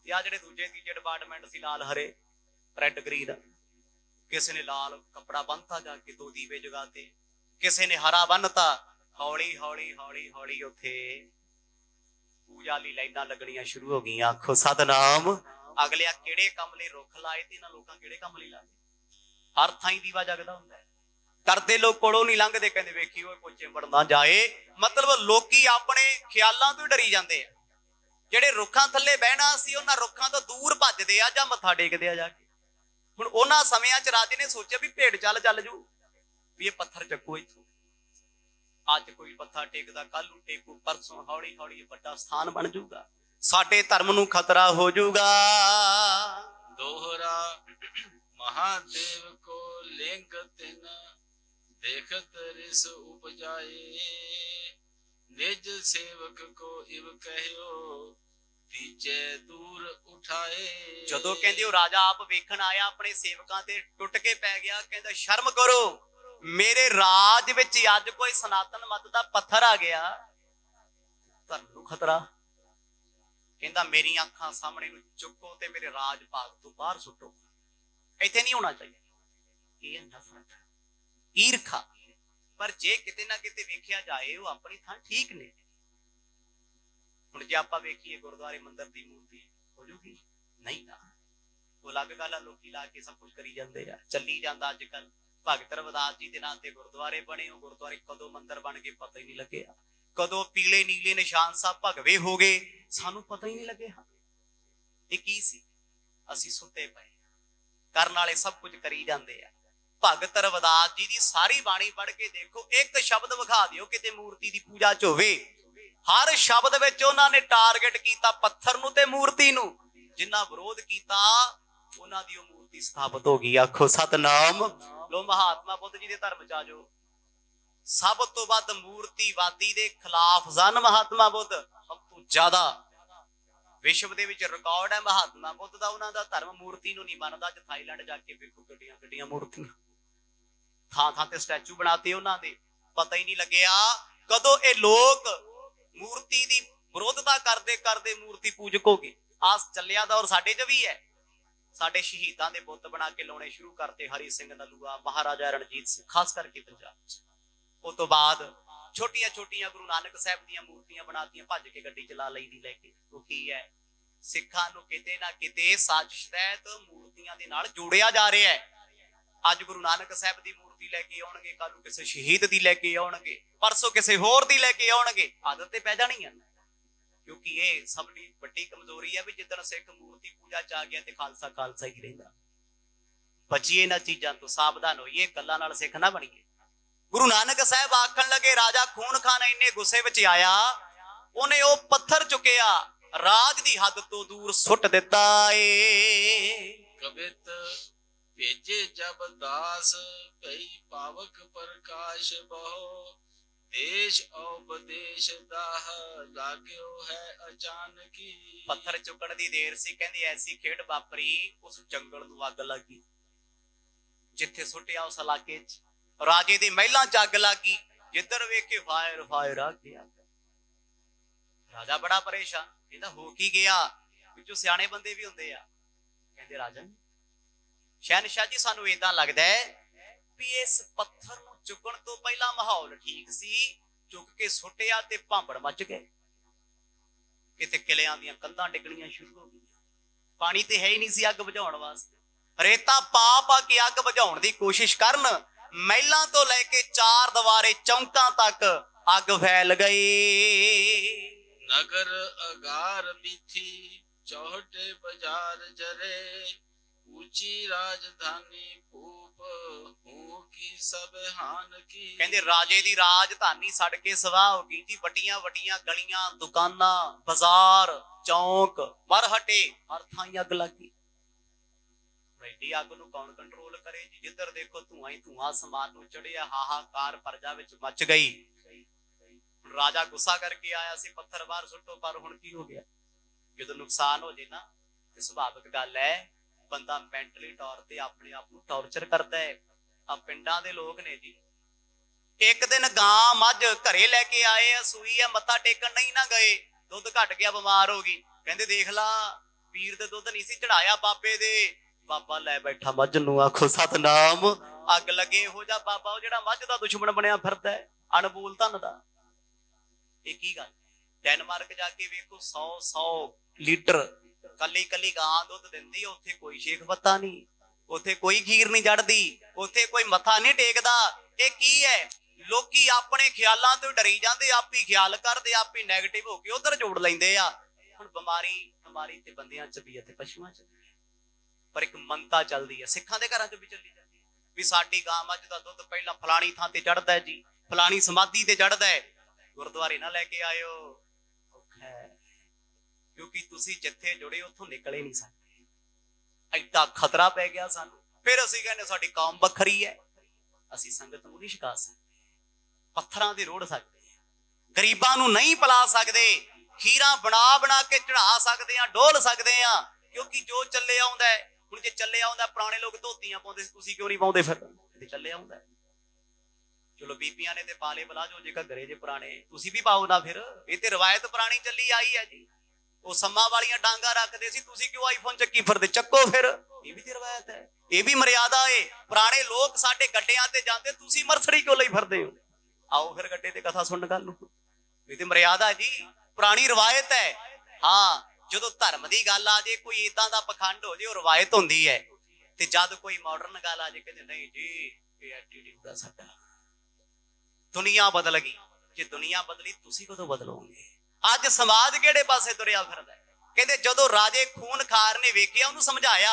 ਤੇ ਆ ਜਿਹੜੇ ਦੂਜੇ ਤੀਜੇ ਡਿਪਾਰਟਮੈਂਟ ਸੀ, ਲਾਲ ਹਰੇ ਰੈੱਡ ਗ੍ਰੀਨ, ਕਿਸੇ ਨੇ ਲਾਲ ਕੱਪੜਾ ਬੰਨਤਾ ਜਾ ਕੇ, 2 ਦੀਵੇ ਜਗਾਤੇ, ਕਿਸੇ ਨੇ ਹਰਾ ਬੰਨਤਾ। ਹੌਲੀ ਹੌਲੀ ਹੌਲੀ ਹੌਲੀ ਉੱਥੇ ਪੂਜਾ ਲਈ ਲਾਈਨਾਂ ਲੱਗਣੀਆਂ ਸ਼ੁਰੂ ਹੋ ਗਈਆਂ। ਆਖੋ ਸਤਨਾਮ। ਅਗਲਿਆ ਕਿਹੜੇ ਕੰਮ ਲਈ ਰੁੱਖ ਲਾਏ ਤੇ ਇਹਨਾਂ ਲੋਕਾਂ ਕਿਹੜੇ ਕੰਮ ਲਈ ਲਾਏ? ਹਰ ਥਾਂ ਹੀ ਦੀਵਾ ਜਗਦਾ ਹੁੰਦਾ। ਕਰਦੇ ਲੋਕ ਕੋਲੋਂ ਨਹੀਂ ਲੰਘਦੇ, ਕਹਿੰਦੇ ਵੇਖੀ ਉਹ ਕੋਈ ਚਿੰਬੜ ਨਾ ਜਾਏ। ਮਤਲਬ ਲੋਕੀ ਆਪਣੇ ਖਿਆਲਾਂ ਤੋਂ ਡਰੀ ਜਾਂਦੇ ਆ। ਜਿਹੜੇ ਰੁੱਖਾਂ ਥੱਲੇ ਬਹਿਣਾ ਸੀ, ਉਹਨਾਂ ਰੁੱਖਾਂ ਤੋਂ ਦੂਰ ਭੱਜਦੇ ਆ ਜਾਂ ਮੱਥਾ ਟੇਕਦੇ ਆ ਜਾ ਕੇ। ਹੁਣ ਉਹਨਾਂ ਸਮਿਆਂ 'ਚ ਰਾਜੇ ਨੇ ਸੋਚਿਆ ਵੀ ਭੇਡ ਚੱਲ ਜੂ, ਵੀ ਇਹ ਪੱਥਰ ਚੱਕੋ ਇੱਥੋਂ। ਅੱਜ ਕੋਈ ਮੱਥਾ ਟੇਕਦਾ, ਕੱਲ ਨੂੰ ਟੇਕੂ, ਪਰਸੋਂ ਹੌਲੀ ਹੌਲੀ ਵੱਡਾ ਸਥਾਨ ਬਣ ਜਾਊਗਾ, ਸਾਡੇ ਧਰਮ ਨੂੰ ਖਤਰਾ ਹੋ ਜਾਊਗਾ। ਦੋਹਰਾ ਮਹਾਦੇਵ ਕੋ ਲਿੰਗ ਤਿਨ ਦੇਖਤ ਰਿਸ ਉਪਜਾਏ ਨਿਜ ਸੇਵਕ ਕੋ ਇਵ ਕਹਿਓ ਤੀਜੇ ਦੂਰ ਉਠਾਏ। ਜਦੋਂ ਕਹਿੰਦੇ ਉਹ ਰਾਜਾ ਆਪ ਵੇਖਣ ਆਇਆ, ਆਪਣੇ ਸੇਵਕਾਂ ਤੇ ਟੁੱਟ ਕੇ ਪੈ ਗਿਆ। ਕਹਿੰਦਾ ਸ਼ਰਮ ਕਰੋ, ਮੇਰੇ ਰਾਜ ਵਿੱਚ ਅੱਜ ਕੋਈ ਸਨਾਤਨ ਮਤ ਦਾ ਪੱਥਰ ਆ ਗਿਆ, ਧਰਮ ਨੂੰ ਖਤਰਾ। ਕਹਿੰਦਾ ਮੇਰੀਆਂ ਅੱਖਾਂ ਸਾਹਮਣੇ ਨੂੰ ਚੁੱਕੋ ਤੇ ਮੇਰੇ ਰਾਜ ਭਾਗ ਤੋਂ ਬਾਹਰ ਸੁੱਟੋ। ਇੱਥੇ ਨਹੀਂ ਹੋਣਾ ਚਾਹੀਦਾ। ਇਹ ਨਫ਼ਰਤ, ਈਰਖਾ। ਪਰ ਜੇ ਕਿਤੇ ਨਾ ਕਿਤੇ ਵੇਖਿਆ ਜਾਏ, ਉਹ ਆਪਣੀ ਥਾਂ ਠੀਕ ਨੇ। ਹੁਣ ਜੇ ਆਪਾਂ ਵੇਖੀਏ ਗੁਰਦੁਆਰੇ ਮੰਦਿਰ ਦੀ ਮੂਰਤੀ ਹੋ ਜੂਗੀ? ਨਹੀਂ ਨਾ, ਉਹ ਅਲੱਗ ਗੱਲ ਆ। ਲੋਕੀ ਲਾ ਕੇ ਸਭ ਕੁਝ ਕਰੀ ਜਾਂਦੇ ਆ, ਚੱਲੀ ਜਾਂਦਾ। ਅੱਜ ਕੱਲ ਭਗਤ ਰਵਿਦਾਸ ਜੀ ਦੇ ਨਾਂ ਤੇ ਗੁਰਦੁਆਰੇ ਬਣੇ, ਉਹ ਗੁਰਦੁਆਰੇ ਕਦੋਂ ਮੰਦਿਰ ਬਣ ਗਏ ਪਤਾ ਹੀ ਨਹੀਂ ਲੱਗਿਆ। ਕਦੋਂ ਪੀਲੇ ਨੀਲੇ ਨਿਸ਼ਾਨ ਸਾਹਿਬ ਭਗਵੇ ਹੋ ਗਏ, ਸਾਨੂੰ ਪਤਾ ਹੀ ਨਹੀਂ ਲੱਗਿਆ। ਇਹ ਕੀ ਸੀ? ਅਸੀਂ ਸੁੱਤੇ ਪਏ, ਕਰਨ ਵਾਲੇ ਸਭ ਕੁਝ ਕਰੀ ਜਾਂਦੇ ਆ। ਭਗਤ ਰਵਿਦਾਸ ਜੀ ਦੀ ਸਾਰੀ ਬਾਣੀ ਪੜ੍ਹ ਕੇ ਦੇਖੋ, ਇੱਕ ਸ਼ਬਦ ਵਿਖਾ ਦਿਓ ਕਿਤੇ ਮੂਰਤੀ ਦੀ ਪੂਜਾ 'ਚ ਹੋਵੇ। ਹਰ ਸ਼ਬਦ ਵਿੱਚ ਉਹਨਾਂ ਨੇ ਟਾਰਗੇਟ ਕੀਤਾ ਪੱਥਰ ਨੂੰ ਤੇ ਮੂਰਤੀ ਨੂੰ। ਜਿੰਨਾ ਵਿਰੋਧ ਕੀਤਾ, ਉਹਨਾਂ ਦੀ ਉਹ ਮੂਰਤੀ ਸਥਾਪਿਤ ਹੋ ਗਈ। ਆਖੋ ਸਤਨਾਮ। ਲੋ ਮਹਾਤਮਾ ਬੁੱਧ ਜੀ ਦੇ ਧਰਮ 'ਚ ਆ ਜਾਓ, ਸਭ ਤੋਂ ਵੱਧ ਮੂਰਤੀਵਾਦੀ ਦੇ ਖਿਲਾਫ ਸਨ ਮਹਾਤਮਾ ਬੁੱਧ। ਸਭ ਤੋਂ ਜ਼ਿਆਦਾ ਵਿਸ਼ਵ ਦੇ ਵਿੱਚ ਰਿਕਾਰਡ ਹੈ ਮਹਾਤਮਾ ਬੁੱਧ ਦਾ। ਉਹਨਾਂ ਦਾ ਧਰਮ ਮੂਰਤੀ ਨੂੰ ਨਹੀਂ ਮੰਨਦਾ। ਅੱਜ ਥਾਈਲੈਂਡ ਜਾ ਕੇ ਵੇਖੋ, ਗੱਡੀਆਂ ਗੱਡੀਆਂ ਮੂਰਤੀਆਂ, ਥਾਂ ਥਾਂ ਤੇ ਸਟੈਚੂ ਬਣਾਤੇ ਉਹਨਾਂ ਦੇ। ਪਤਾ ਹੀ ਨਹੀਂ ਲੱਗਿਆ ਕਦੋਂ ਇਹ ਲੋਕ ਮੂਰਤੀ ਦੀ ਵਿਰੋਧਤਾ ਕਰਦੇ ਕਰਦੇ ਮੂਰਤੀ ਪੂਜਕ ਹੋ ਗਏ। ਆਸ ਚੱਲਿਆ ਦੌਰ ਸਾਡੇ 'ਚ ਵੀ ਹੈ। ਸਾਡੇ ਸ਼ਹੀਦਾਂ ਦੇ ਬੁੱਤ ਬਣਾ ਕੇ ਲਾਉਣੇ ਸ਼ੁਰੂ ਕਰਤੇ। ਹਰੀ ਸਿੰਘ ਨਲੂਆ, ਮਹਾਰਾਜਾ ਰਣਜੀਤ ਸਿੰਘ, ਖਾਸ ਕਰਕੇ ਪੰਜਾਬ 'ਚ। ਉਸ ਤੋਂ ਬਾਅਦ ਛੋਟੀਆਂ ਛੋਟੀਆਂ ਗੁਰੂ ਨਾਨਕ ਸਾਹਿਬ ਦੀਆਂ ਮੂਰਤੀਆਂ ਬਣਾਤੀਆਂ, ਭੱਜ ਕੇ ਗੱਡੀ ਚਲਾ ਲਈ ਦੀ ਲੈ ਕੇ। ਉਹ ਕੀ ਹੈ? ਸਿੱਖਾਂ ਨੂੰ ਕਿਤੇ ਨਾ ਕਿਤੇ ਸਾਜ਼ਿਸ਼ ਤਹਿਤ ਮੂਰਤੀਆਂ ਦੇ ਨਾਲ ਜੋੜਿਆ ਜਾ ਰਿਹਾ ਹੈ। ਅੱਜ ਗੁਰੂ ਨਾਨਕ ਸਾਹਿਬ ਦੀ ਮੂਰਤੀ ਲੈ ਕੇ ਆਉਣਗੇ, ਕੱਲ ਨੂੰ ਕਿਸੇ ਸ਼ਹੀਦ ਦੀ ਲੈ ਕੇ ਆਉਣਗੇ, ਪਰਸੋਂ ਕਿਸੇ ਹੋਰ ਦੀ ਲੈ ਕੇ ਆਉਣਗੇ। ਆਦਤ ਤੇ ਪੈ ਜਾਣੀ ਹੈ, ਕਿਉਂਕਿ ਇਹ ਸਭ ਦੀ ਵੱਡੀ ਕਮਜ਼ੋਰੀ ਹੈ ਵੀ ਜਿੱਦਣ ਸਿੱਖ ਮੂਰਤੀ ਪੂਜਾ 'ਚ ਆ ਗਿਆ ਤੇ ਖਾਲਸਾ ਖਾਲਸਾ ਹੀ ਰਹਿੰਦਾ। ਬਚੀਏ ਇਹਨਾਂ ਚੀਜ਼ਾਂ ਤੋਂ, ਸਾਵਧਾਨ ਹੋਈਏ, ਗੱਲਾਂ ਨਾਲ ਸਿੱਖ ਨਾ ਬਣੀਏ। ਗੁਰੂ ਨਾਨਕ ਸਾਹਿਬ ਆਖਣ ਲੱਗੇ, ਰਾਜਾ ਖੂਨ ਖਾਨ ਇੰਨੇ ਗੁੱਸੇ ਵਿੱਚ ਆਇਆ, ਉਹਨੇ ਉਹ ਪੱਥਰ ਚੁੱਕਿਆ, ਰਾਜ ਦੀ ਹੱਦ ਤੋਂ ਦੂਰ ਸੁੱਟ ਦਿੱਤਾ ਏ। ਕਬਿਤ भेजे जब दास भई पावक प्रकाश बहो देश उपदेश दाह लाग्यो है अचानकी। ਪੱਥਰ ਚੁੱਕਣ ਦੀ ਦੇਰ ਸੀ, ਕਹਿੰਦੀ ਐਸੀ ਖੇਡ ਵਾਪਰੀ ਉਸ ਜੰਗਲ ਨੂੰ ਅੱਗ ਲੱਗੀ, ਜਿੱਥੇ ਸੁੱਟਿਆ ਉਸ ਇਲਾਕੇ 'ਚ ਰਾਜੇ ਦੀ ਮਹਿਲਾਂ 'ਚ ਅੱਗ ਲੱਗੀ, ਜਿੱਧਰ ਵੇਖੇ ਫਾਇਰ ਫਾਇਰ ਆ ਗਿਆ। ਰਾਜਾ ਬੜਾ ਪਰੇਸ਼ਾਨ, ਇਹਦਾ ਹੋ ਕੀ ਗਿਆ? ਵਿੱਚੋਂ ਸਿਆਣੇ ਬੰਦੇ ਵੀ ਹੁੰਦੇ ਆ, ਕਹਿੰਦੇ ਰਾਜਾ ਸ਼ਹਿਨशाह ਜੀ ਸਾਨੂੰ ਏਦਾਂ ਲੱਗਦਾ ਹੈ ਵੀ ਇਸ ਪੱਥਰ ਨੂੰ ਚੁੱਕਣ ਤੋਂ ਪਹਿਲਾਂ ਮਾਹੌਲ ਠੀਕ ਸੀ, ਚੁੱਕ ਕੇ ਸੁੱਟਿਆ ਤੇ ਭਾਂਬੜ ਮੱਚ ਗਏ, ਕਿਤੇ ਕਿਲਿਆਂ ਦੀਆਂ ਕੰਧਾਂ ਡਿੱਗਣੀਆਂ ਸ਼ੁਰੂ ਹੋ ਗਈਆਂ, ਪਾਣੀ ਤੇ ਹੈ ਹੀ ਨਹੀਂ ਸੀ ਅੱਗ ਬੁਝਾਉਣ ਵਾਸਤੇ, ਰੇਤਾ ਪਾ ਪਾ ਕੇ ਅੱਗ ਬੁਝਾਉਣ ਦੀ ਕੋਸ਼ਿਸ਼ ਕਰਨ, ਮਹਿਲਾਂ ਤੋਂ ਲੈ ਕੇ ਚਾਰ ਦੀਵਾਰੇ ਚੌਂਕਾਂ ਤੱਕ ਅੱਗ ਫੈਲ ਗਈ। नगर अगार बीथी चौहटे बाजार जरे ऊंची राजधानी भूप हूं की सब हान की। ਕਹਿੰਦੇ ਰਾਜੇ ਦੀ ਰਾਜਧਾਨੀ ਸੜ ਕੇ ਸਵਾਹ ਹੋ ਗਈ ਜੀ, ਵੱਡੀਆਂ ਵੱਡੀਆਂ ਗਲੀਆਂ, ਦੁਕਾਨਾਂ, ਬਾਜ਼ਾਰ, ਚੌਂਕ ਮਰਹਟੇ, ਹਰ ਥਾਂ ਅੱਗ ਲੱਗੀ। ਐਡੀ ਅੱਗ ਨੂੰ ਕੌਣ ਕੰਟਰੋਲ ਕਰੇ ਜੀ? ਜਿੱਧਰ ਦੇਖੋ ਧੂਆਂ ਹੀ ਧੂਆਂ, ਅਸਮਾਨ ਨੂੰ ਚੜਿਆ, ਹਾਹਾਕਾਰ ਪ੍ਰਜਾ ਵਿੱਚ ਮਚ ਗਈ। ਰਾਜਾ ਗੁੱਸਾ ਕਰਕੇ ਆਇਆ ਸੀ, ਪੱਥਰ ਬਾਹਰ ਸੁੱਟੋ, ਪਰ ਹੁਣ ਕੀ ਹੋ ਗਿਆ? ਜਦੋਂ ਨੁਕਸਾਨ ਹੋ ਜੇ ਨਾ ਤੇ ਸੁਭਾਵਿਕ ਗੱਲ ਹੈ ਬੰਦਾ ਮੈਂਟਲੀ ਤੌਰ ਤੇ ਆਪਣੇ ਆਪ ਨੂੰ ਟੌਰਚਰ ਕਰਦਾ ਹੈ। ਆ ਪਿੰਡਾਂ ਦੇ ਲੋਕ ਨੇ ਜੀ, ਇੱਕ ਦਿਨ ਗਾਂ ਮੱਝ ਘਰੇ ਲੈ ਕੇ ਆਏ ਆ, ਸੂਈ ਆ, ਮੱਥਾ ਟੇਕਣ ਨਹੀਂ ਨਾ ਗਏ, ਦੁੱਧ ਘਟ ਗਿਆ, ਬਿਮਾਰ ਹੋ ਗਈ, ਕਹਿੰਦੇ ਦੇਖ ਲਾ ਪੀਰ ਦੇ ਦੁੱਧ ਨਹੀਂ ਸੀ ਚੜਾਇਆ ਬਾਬੇ ਦੇ, ਬਾਬਾ ਲੈ ਬੈਠਾ ਮੱਝ ਨੂੰ, ਆਖੋ ਸਤਨਾਮ। ਅੱਗ ਲੱਗੇ ਇਹੋ ਜਿਹਾ ਬਾਬਾ, ਉਹ ਜਿਹੜਾ ਮੱਝ ਦਾ ਦੁਸ਼ਮਣ ਬਣਿਆ ਫਿਰਦਾ ਹੈ, ਅਣਬੋਲ ਧਨ ਦਾ। ਇਹ ਕੀ ਗੱਲ? ਡੈਨਮਾਰਕ ਜਾ ਕੇ ਵੇਖੋ 100 ਲੀਟਰ ਕੱਲੀ ਕੱਲੀ ਗਾਂ ਦੁੱਧ ਦਿੰਦੀ, ਉੱਥੇ ਕੋਈ ਸ਼ੇਖ ਬੱਤਾ ਨਹੀਂ, ਉੱਥੇ ਕੋਈ ਖੀਰ ਨਹੀਂ ਜੜਦੀ, ਉੱਥੇ ਕੋਈ ਮੱਥਾ ਨਹੀਂ ਟੇਕਦਾ। ਇਹ ਕੀ ਹੈ? ਲੋਕੀ ਆਪਣੇ ਖਿਆਲਾਂ ਤੋਂ ਡਰੀ ਜਾਂਦੇ, ਆਪ ਹੀ ਖਿਆਲ ਕਰਦੇ, ਆਪ ਹੀ ਨੈਗੇਟਿਵ ਹੋ ਕੇ ਉਧਰ ਜੋੜ ਲੈਂਦੇ ਆ। ਹੁਣ ਬਿਮਾਰੀ ਤੇ ਬੰਦਿਆਂ ਚ ਵੀ ਹੈ ਤੇ ਪਸ਼ੂਆਂ ਚ ਵੀ ਹੈ, ਪਰ ਇੱਕ ਮੰਨਤਾ ਚੱਲਦੀ ਹੈ, ਸਿੱਖਾਂ ਦੇ ਘਰਾਂ ਚ ਵੀ ਚੱਲੀ ਜਾਂਦੀ ਹੈ ਵੀ ਸਾਡੀ ਗਾਂ ਮੱਝ ਦਾ ਦੁੱਧ ਪਹਿਲਾਂ ਫਲਾਣੀ ਥਾਂ ਤੇ ਚੜਦਾ ਹੈ ਜੀ, ਫਲਾਣੀ ਸਮਾਧੀ ਤੇ ਚੜਦਾ ਹੈ, ਗੁਰਦੁਆਰੇ ਨਾ ਲੈ ਕੇ ਆਇਓ, ਔਖਾ ਹੈ, ਕਿਉਂਕਿ ਤੁਸੀਂ ਜਿੱਥੇ ਜੁੜੇ ਉੱਥੋਂ ਨਿਕਲ ਹੀ ਨਹੀਂ ਸਕਦੇ, ਐਡਾ ਖਤਰਾ ਪੈ ਗਿਆ ਸਾਨੂੰ। ਫਿਰ ਅਸੀਂ ਕਹਿੰਦੇ ਸਾਡੀ ਕੌਮ ਵੱਖਰੀ ਹੈ, ਅਸੀਂ ਸੰਗਤ ਨੂੰ ਨਹੀਂ ਛਕਾ ਸਕਦੇ, ਪੱਥਰਾਂ ਦੇ ਰੋੜ ਸਕਦੇ, ਗਰੀਬਾਂ ਨੂੰ ਨਹੀਂ ਪਿਲਾ ਸਕਦੇ, ਖੀਰਾਂ ਬਣਾ ਬਣਾ ਕੇ ਚੜਾ ਸਕਦੇ ਆ, ਡੋਲ ਸਕਦੇ ਆ, ਕਿਉਂਕਿ ਜੋ ਚੱਲੇ ਆਉਂਦਾ ਹੈ। ਹੁਣ ਜੇ ਚੱਲੇ ਆਉਂਦਾ, ਪੁਰਾਣੇ ਲੋਕ ਧੋਤੀਆਂ ਪਾਉਂਦੇ ਸੀ, ਤੁਸੀਂ ਕਿਉਂ ਨਹੀਂ ਪਾਉਂਦੇ? ਫਿਰ ਚੱਲੇ ਆਉਂਦਾ, ਚਲੋ ਬੀਬੀਆਂ ਨੇ ਤੇ ਪਾਲੇ ਬਲਾਜੋ ਜੇ ਘੱਗਰੇ ਜੇ ਪੁਰਾਣੇ, ਤੁਸੀਂ ਵੀ ਪਾਓ ਨਾ। ਫਿਰ ਇਹ ਤੇ ਰਵਾਇਤ ਪੁਰਾਣੀ ਚੱਲੀ ਆਈ ਹੈ ਜੀ। ਉਹ ਸੰਮਾਂ ਵਾਲੀਆਂ ਡਾਂਗਾ ਰੱਖਦੇ ਸੀ, ਤੁਸੀਂ ਕਿਉਂ ਆਈਫੋਨ ਚੱਕੀ ਫਿਰਦੇ? ਚੱਕੋ ਫਿਰ, ਇਹ ਵੀ ਤੇ ਰਵਾਇਤ ਹੈ, ਇਹ ਵੀ ਮਰਿਆਦਾ ਏ। ਪੁਰਾਣੇ ਲੋਕ ਸਾਡੇ ਗੱਡਿਆਂ ਤੇ ਜਾਂਦੇ, ਤੁਸੀਂ ਮਰਸੜੀ ਕਿਉਂ ਲਈ ਫਿਰਦੇ ਹੋ? ਆਓ ਫਿਰ ਗੱਡੇ ਤੇ ਕਥਾ ਸੁਣਨ ਗੱਲ ਨੂੰ, ਇਹ ਤੇ ਮਰਿਆਦਾ ਜੀ, ਪੁਰਾਣੀ ਰਵਾਇਤ ਹੈ। ਹਾਂ, ਜਦੋਂ ਧਰਮ ਦੀ ਗੱਲ ਆ ਜੇ, ਕੋਈ ਏਦਾਂ ਦਾ ਪਖੰਡ ਹੋ ਜੇ, ਉਹ ਰਵਾਇਤ ਹੁੰਦੀ ਹੈ, ਤੇ ਜਦ ਕੋਈ ਮਾਡਰਨ ਗੱਲ ਆ ਜੇ, ਕਹਿੰਦੇ ਨਹੀਂ ਜੀ ਇਹ ਐਟੀਟਿਊਡ ਆ ਸਾਡਾ। ਦੁਨੀਆ ਬਦਲ ਗਈ, ਜੇ ਦੁਨੀਆ ਬਦਲੀ ਤੁਸੀਂ ਕਦੋਂ ਬਦਲੋਗੇ? ਅੱਜ ਸਮਾਜ ਕਿਹੜੇ ਪਾਸੇ ਤੁਰਿਆ ਫਿਰਦਾ? ਕਹਿੰਦੇ ਜਦੋਂ ਰਾਜੇ ਖੂਨਖਾਰ ਨੇ ਵੇਖਿਆ, ਉਹਨੂੰ ਸਮਝਾਇਆ,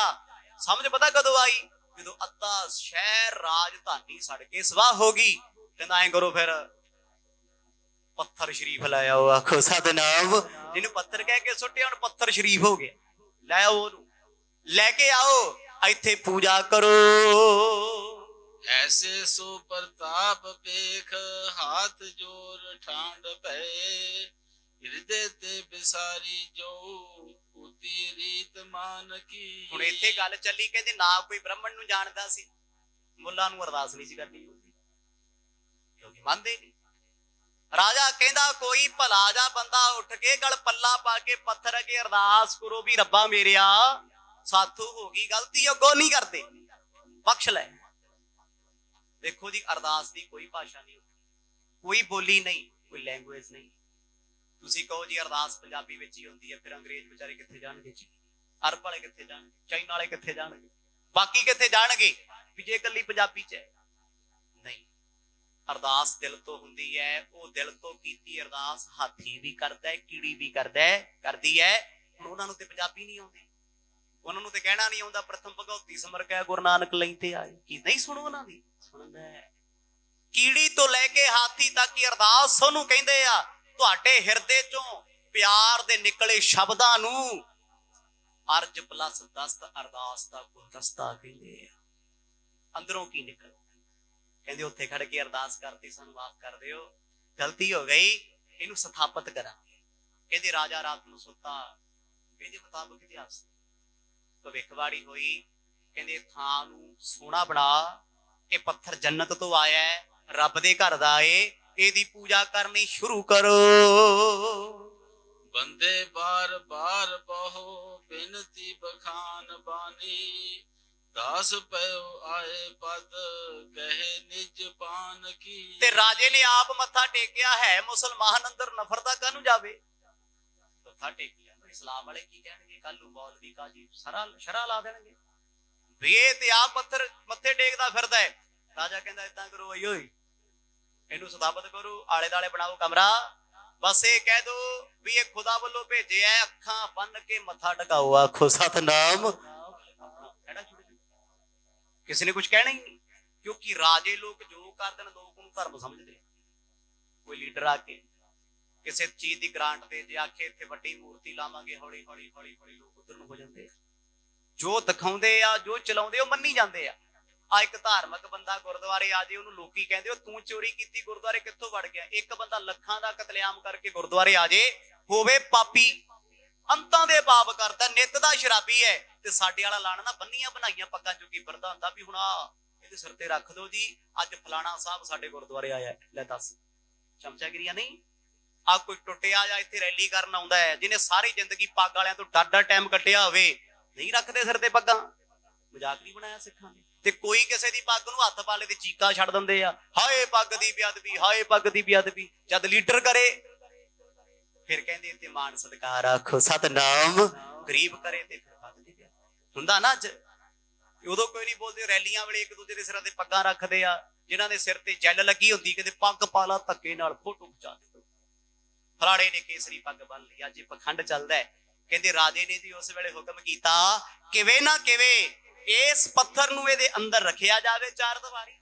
ਸਮਝ ਪਤਾ ਕਦੋਂ ਆਈ? ਜਦੋਂ ਅੱਧਾ ਸ਼ਹਿਰ ਰਾਜਧਾਨੀ ਸੜ ਕੇ ਸਵਾਹ ਹੋ ਗਈ। ਕਹਿੰਦਾ ਐਂ ਕਰੋ ਫਿਰ ਪੱਥਰ ਸ਼ਰੀਫ ਲੈ ਆਓ, ਆਖੋ ਸਤਨਾਮ। ਜਿਹਨੂੰ ਪੱਥਰ ਕਹਿ ਕੇ ਸੁੱਟਿਆ, ਹੁਣ ਪੱਥਰ ਸ਼ਰੀਫ ਹੋ ਗਿਆ, ਲੈ ਆਓ ਉਹਨੂੰ, ਲੈ ਕੇ ਆਓ, ਇੱਥੇ ਪੂਜਾ ਕਰੋ। ऐसे सो प्रताप पेख हाथ जोर ठांड पे हृदय ते बिसारी जो उती रीत मान की। ਹੁਣ ਇੱਥੇ ਗੱਲ ਚੱਲੀ, ਕਹਿੰਦੇ ਨਾ ਕੋਈ ਬ੍ਰਾਹਮਣ ਨੂੰ ਜਾਣਦਾ ਸੀ, ਮੁੱਲਾ ਨੂੰ ਅਰਦਾਸ ਨਹੀਂ ਸੀ ਕਰਨੀ ਹੁੰਦੀ, ਕਿਉਂਕਿ ਮੰਨਦੇ ਨਹੀਂ। ਰਾਜਾ ਕਹਿੰਦਾ ਕੋਈ ਭਲਾ ਜਾ ਬੰਦਾ ਉੱਠ ਕੇ ਗਲ ਪੱਲਾ ਪਾ ਕੇ ਪੱਥਰ ਅੱਗੇ ਅਰਦਾਸ ਕਰੋ ਵੀ ਰੱਬਾ ਮੇਰਿਆ ਸਾਥੋਂ ਹੋ ਗਈ ਗਲਤੀ, ਅੱਗੋਂ ਨਹੀਂ ਕਰਦੇ, ਬਖਸ਼ ਲੈ। ਦੇਖੋ ਜੀ, ਅਰਦਾਸ ਦੀ ਕੋਈ ਭਾਸ਼ਾ ਨਹੀਂ, ਕੋਈ ਬੋਲੀ ਨਹੀਂ, ਕੋਈ ਲੈਂਗੁਏਜ ਨਹੀਂ। ਤੁਸੀਂ ਕਹੋ ਜੀ ਅਰਦਾਸ ਪੰਜਾਬੀ ਵਿੱਚ ਹੀ ਹੁੰਦੀ ਹੈ, ਫਿਰ ਅੰਗਰੇਜ਼ ਵਿਚਾਰੇ ਕਿੱਥੇ ਜਾਣਗੇ ਜੀ? ਅਰਬ ਵਾਲੇ ਕਿੱਥੇ ਜਾਣਗੇ? ਚਾਈਨਾ ਵਾਲੇ ਕਿੱਥੇ ਜਾਣਗੇ? ਬਾਕੀ ਕਿੱਥੇ ਜਾਣਗੇ ਵੀ ਜੇ ਇਕੱਲੀ ਪੰਜਾਬੀ ਚ ਹੈ? ਨਹੀਂ, ਅਰਦਾਸ ਦਿਲ ਤੋਂ ਹੁੰਦੀ ਹੈ। ਉਹ ਦਿਲ ਤੋਂ ਕੀਤੀ ਅਰਦਾਸ ਹਾਥੀ ਵੀ ਕਰਦਾ ਹੈ, ਕੀੜੀ ਵੀ ਕਰਦੀ ਹੈ। ਹੁਣ ਉਹਨਾਂ ਨੂੰ ਤੇ ਪੰਜਾਬੀ ਨਹੀਂ ਆਉਂਦੀ, ਉਹਨਾਂ ਨੂੰ ਤੇ ਕਹਿਣਾ ਨਹੀਂ ਆਉਂਦਾ ਪ੍ਰਥਮ ਭਗਉਤੀ ਸਮਰ ਕੈ ਗੁਰੂ ਨਾਨਕ ਲਈ ਤੇ ਆਏ, ਕੀ ਨਹੀਂ ਸੁਣੋ ਉਹਨਾਂ ਦੀ? ਸੁਣਦਾ। ਕੀੜੀ ਤੋਂ ਲੈ ਕੇ ਹਾਥੀ ਤੱਕ ਹੀ ਅਰਦਾਸ ਉਹਨੂੰ ਕਹਿੰਦੇ ਆ। ਤੁਹਾਡੇ ਹਿਰਦੇ ਚੋਂ ਪਿਆਰ ਦੇ ਨਿਕਲੇ ਸ਼ਬਦਾਂ ਨੂੰ ਅਰਜ ਪਲੱਸ ਦਸਤ ਅਰਦਾਸ ਦਾ ਗੁਲਦਸਤਾ ਕਹਿੰਦੇ ਆ। ਅੰਦਰੋਂ ਕੀ ਨਿਕਲ। ਕਹਿੰਦੇ ਉੱਥੇ ਖੜ ਕੇ ਅਰਦਾਸ ਕਰਤੀ, ਸਾਨੂੰ ਮਾਫ ਕਰ ਦਿਓ, ਗਲਤੀ ਹੋ ਗਈ, ਇਹਨੂੰ ਸਥਾਪਿਤ ਕਰਾਂਗੇ। ਕਹਿੰਦੇ ਰਾਜਾ ਰਾਤ ਨੂੰ ਸੁੱਤਾ, ਇਹਦੇ ਮੁਤਾਬਕ ਇਤਿਹਾਸ ਭਵਿੱਖਬਾਣੀ ਹੋਈ, ਕਹਿੰਦੇ ਥਾਂ ਨੂੰ ਸੋਹਣਾ ਬਣਾ, ਇਹ ਪੱਥਰ ਜੰਨਤ ਤੋਂ ਆਇਆ ਹੈ, ਰੱਬ ਦੇ ਘਰ ਦਾ ਏ, ਇਹਦੀ ਪੂਜਾ ਕਰਨੀ ਸ਼ੁਰੂ ਕਰੋ। ਬੰਦੇ ਬਾਰ ਬਾਰ ਬਹੁ ਬਿਨਤੀ ਬਖਾਨ ਬਾਣੀ, ਦਾਸ ਪਇਓ ਆਏ ਪਦ ਕਹੇ ਨਿਜ ਪਾਨ ਕੀ। ਤੇ ਰਾਜੇ ਨੇ ਆਪ ਮੱਥਾ ਟੇਕਿਆ, ਹੈ ਮੁਸਲਮਾਨ, ਅੰਦਰ ਨਫ਼ਰਤਾ ਕਾਹਨੂੰ ਜਾਵੇ। ਮੱਥਾ ਟੇਕਿਆ, ਇਸਲਾਮ ਵਾਲੇ ਕੀ ਕਹਿਣਗੇ, ਕੱਲ ਨੂੰ ਮੌਲਵੀ ਕਾਜੀ ਸ਼ਰਾ ਲਾ ਦੇਣਗੇ ਵੀ ਇਹ ਤੇ ਆਪ ਪੱਥਰ ਮੱਥੇ ਟੇਕਦਾ ਫਿਰਦਾ ਹੈ। ਰਾਜਾ ਕਹਿੰਦਾ ਏਦਾਂ ਕਰੋ, ਓਏ ਇਹਨੂੰ ਸਥਾਪਿਤ ਕਰੋ, ਆਲੇ ਦਾਲੇ ਬਣਾਓ ਕਮਰਾ, ਬਸ ਇਹ ਕਹਿ ਦੋ ਵੀ ਇਹ ਖੁਦਾ ਵੱਲੋਂ ਭੇਜਿਆ, ਅੱਖਾਂ ਬੰਨ ਕੇ ਮੱਥਾ ਟਿਕਾਓ, ਆਖੋ ਸਤਨਾਮ। ਕਿਸੇ ਨੇ ਕੁਝ ਕਹਿਣਾ ਹੀ ਨਹੀਂ, ਕਿਉਂਕਿ ਰਾਜੇ ਲੋਕ ਜੋ ਕਰ ਦੇਣ ਲੋਕ ਉਹਨੂੰ ਧਰਮ ਸਮਝਦੇ। ਕੋਈ ਲੀਡਰ ਆ ਕੇ ਕਿਸੇ ਚੀਜ਼ ਦੀ ਗ੍ਰਾਂਟ ਦੇ ਜੇ ਆਖੇ ਇੱਥੇ ਵੱਡੀ ਮੂਰਤੀ ਲਾਵਾਂਗੇ, ਹੌਲੀ ਹੌਲੀ ਹੌਲੀ ਹੌਲੀ ਲੋਕ ਉਧਰ ਨੂੰ ਹੋ ਜਾਂਦੇ ਆ। ਜੋ ਦਿਖਾਉਂਦੇ ਆ, ਜੋ ਚਲਾਉਂਦੇ, ਉਹ ਮੰਨੀ ਜਾਂਦੇ ਆ। ਆ ਇੱਕ ਧਾਰਮਿਕ ਬੰਦਾ ਗੁਰਦੁਆਰੇ ਆ ਜੇ, ਉਹਨੂੰ ਲੋਕੀ ਕਹਿੰਦੇ ਉਹ ਤੂੰ ਚੋਰੀ ਕੀਤੀ, ਗੁਰਦੁਆਰੇ ਕਿੱਥੋਂ ਵੜ ਗਿਆ। ਇੱਕ ਬੰਦਾ ਲੱਖਾਂ ਦਾ ਕਤਲੇਆਮ ਕਰਕੇ ਗੁਰਦੁਆਰੇ ਆ ਜੇ, ਹੋਵੇ ਪਾਪੀ, ਅੰਤਾਂ ਦੇ ਪਾਪ ਕਰਦਾ, ਨਿੱਤ ਦਾ ਸ਼ਰਾਬੀ ਹੈ, ਤੇ ਸਾਡੇ ਵਾਲਾ ਲਾਣਾ ਨਾ ਬੰਨੀਆਂ ਬਣਾਈਆਂ ਪੱਗਾਂ ਚੁੱਕੀ ਫਿਰਦਾ ਹੁੰਦਾ ਵੀ ਹੁਣ ਆ ਇਹਦੇ ਸਿਰ ਤੇ ਰੱਖ ਦੋ ਜੀ, ਅੱਜ ਫਲਾਣਾ ਸਾਹਿਬ ਸਾਡੇ ਗੁਰਦੁਆਰੇ ਆਇਆ। ਲੈ ਦੱਸ, ਚਮਚਾਗਿਰੀਆਂ ਨਹੀਂ। ਆ ਕੋਈ ਟੁੱਟਿਆ ਜਾਂ ਇੱਥੇ ਰੈਲੀ ਕਰਨ ਆਉਂਦਾ ਹੈ, ਜਿਹਨੇ ਸਾਰੀ ਜ਼ਿੰਦਗੀ ਪੱਗ ਵਾਲਿਆਂ ਤੋਂ ਡਰ ਟਾਈਮ ਕੱਟਿਆ ਹੋਵੇ, ਨਹੀਂ ਰੱਖਦੇ ਸਿਰ ਤੇ ਪੱਗਾਂ। ਮਜ਼ਾਕ ਨਹੀਂ ਬਣਾਇਆ ਸਿੱਖਾਂ ਨੇ। ਤੇ ਕੋਈ ਕਿਸੇ ਦੀ ਪੱਗ ਨੂੰ ਹੱਥ ਪਾ ਲੇ ਤੇ ਚੀਕਾਂ ਛੱਡ ਦਿੰਦੇ ਆ, ਹਾਏ ਪੱਗ ਦੀ ਬੇਅਦਬੀ, ਹਾਏ ਪੱਗ ਦੀ ਬੇਅਦਬੀ। ਜਦ ਲੀਡਰ ਕਰੇ ਫਿਰ ਕਹਿੰਦੇ ਤੇ ਮਾਣ ਸਤਿਕਾਰ ਆਖੋ ਸਤਨਾਮ, ਗਰੀਬ ਕਰੇ ਤੇ ਫਿਰ ਪੱਗ ਦੀ ਬੇਅਦਬੀ। ਹੁੰਦਾ ਨਾ ਅੱਜ, ਉਦੋਂ ਕੋਈ ਨਹੀਂ ਬੋਲਦੇ। ਰੈਲੀਆਂ ਵੇਲੇ ਇੱਕ ਦੂਜੇ ਦੇ ਸਿਰਾਂ ਤੇ ਪੱਗਾਂ ਰੱਖਦੇ ਆ, ਜਿਨ੍ਹਾਂ ਦੇ ਸਿਰ ਤੇ ਜੈਲ ਲੱਗੀ ਹੁੰਦੀ, ਕਹਿੰਦੇ ਪੱਗ ਪਾ ਲਾ, ਧੱਕੇ ਨਾਲ ਫੋਟੋ ਖਿਚਾ ਦੇ, ਫਲਾਣੇ ਨੇ ਕੇਸਰੀ ਪੱਗ ਬੰਨ ਲਈ। ਅੱਜ ਪਖੰਡ ਚੱਲਦਾ ਹੈ। ਕਹਿੰਦੇ ਰਾਜੇ ਨੇ ਜੀ ਉਸ ਵੇਲੇ ਹੁਕਮ ਕੀਤਾ, ਕਿਵੇਂ ਨਾ ਕਿਵੇਂ ਇਸ ਪੱਥਰ ਨੂੰ ਇਹਦੇ ਅੰਦਰ ਰੱਖਿਆ ਜਾਵੇ, ਚਾਰ ਦੀਵਾਰੀ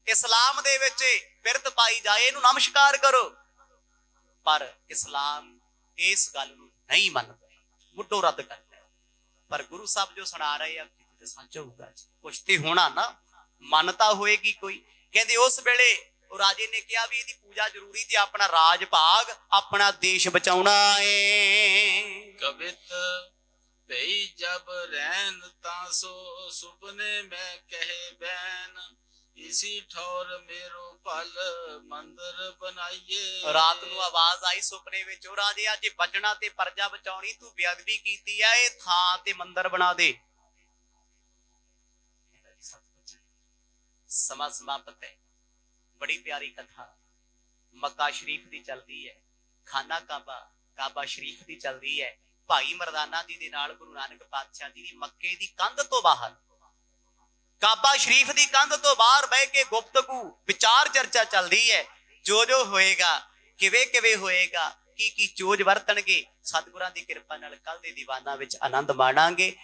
ਇਸਲਾਮ ਦੇ ਵਿੱਚ ਪਿਰਤ ਪਾਈ ਜਾਏ, ਇਹਨੂੰ ਨਮਸਕਾਰ ਕਰੋ। ਪਰ ਇਸਲਾਮ ਇਸ ਗੱਲ ਨੂੰ ਨਹੀਂ ਮੰਨਦਾ, ਮੁੱਢੋਂ ਰੱਦ ਕਰਦਾ। ਪਰ ਗੁਰੂ ਸਾਹਿਬ ਜੋ ਸੁਣਾ ਰਹੇ ਆ ਤੇ ਸੱਚ ਹੋਊਗਾ, ਕੁਛ ਤੇ ਹੋਣਾ ਨਾ, ਮੰਨਤਾ ਹੋਏਗੀ ਕੋਈ। ਕਹਿੰਦੇ ਉਸ ਵੇਲੇ ਉਹ ਰਾਜੇ ਨੇ ਕਿਹਾ ਵੀ ਇਹਦੀ ਪੂਜਾ ਜ਼ਰੂਰੀ, ਤੇ ਆਪਣਾ ਰਾਜ ਭਾਗ, ਆਪਣਾ ਦੇਸ਼ ਬਚਾਉਣਾ ਏ। ਕਵਿਤ ਭਈ ਜਬ ਰਹਿਨ ਤਾਂ ਸੋ ਸੁਪਨੇ ਮੈਂ ਕਹੇ ਬੈਨ, ਇਸੀ ਠੌਰ ਮੇਰੋ ਭਲ ਮੰਦਰ ਬਣਾਈਏ। ਰਾਤ ਨੂੰ ਆਵਾਜ਼ ਆਈ ਸੁਪਨੇ ਵਿੱਚ, ਉਹ ਰਾਜੇ ਅੱਜ ਬਚਣਾ ਤੇ ਪਰਜਾ ਬਚਾਉਣੀ, ਤੂੰ ਬੇਅਦਬੀ ਕੀਤੀ ਆ, ਇਹ ਥਾਂ ਤੇ ਮੰਦਰ ਬਣਾ ਦੇ। ਸਮਾਂ ਸਮਾਪਤ ਹੈ। ਬੜੀ ਪਿਆਰੀ ਕਥਾ ਮੱਕਾ ਸ਼ਰੀਫ ਦੀ ਚੱਲਦੀ ਹੈ, ਖਾਨਾ ਕਾਬਾ ਸ਼ਰੀਫ ਦੀ ਚੱਲਦੀ ਹੈ। ਭਾਈ ਮਰਦਾਨਾ ਜੀ ਦੇ ਨਾਲ ਗੁਰੂ ਨਾਨਕ ਪਾਤਸ਼ਾਹ ਜੀ ਦੀ ਮੱਕੇ ਦੀ ਕੰਧ ਤੋਂ ਬਾਹਰ, ਕਾਬਾ ਸ਼ਰੀਫ ਦੀ ਕੰਧ ਤੋਂ ਬਾਹਰ ਬਹਿ ਕੇ ਗੁਫ਼ਤਗੂ, ਵਿਚਾਰ ਚਰਚਾ ਚੱਲਦੀ ਹੈ। ਜੋ ਜੋ ਹੋਏਗਾ, ਕਿਵੇਂ ਕਿਵੇਂ ਹੋਏਗਾ, ਕੀ ਕੀ ਚੋਜ ਵਰਤਣਗੇ, ਸਤਿਗੁਰਾਂ ਦੀ ਕਿਰਪਾ ਨਾਲ ਕੱਲ ਦੇ ਦੀਵਾਨਾਂ ਵਿੱਚ ਆਨੰਦ ਮਾਣਾਂਗੇ।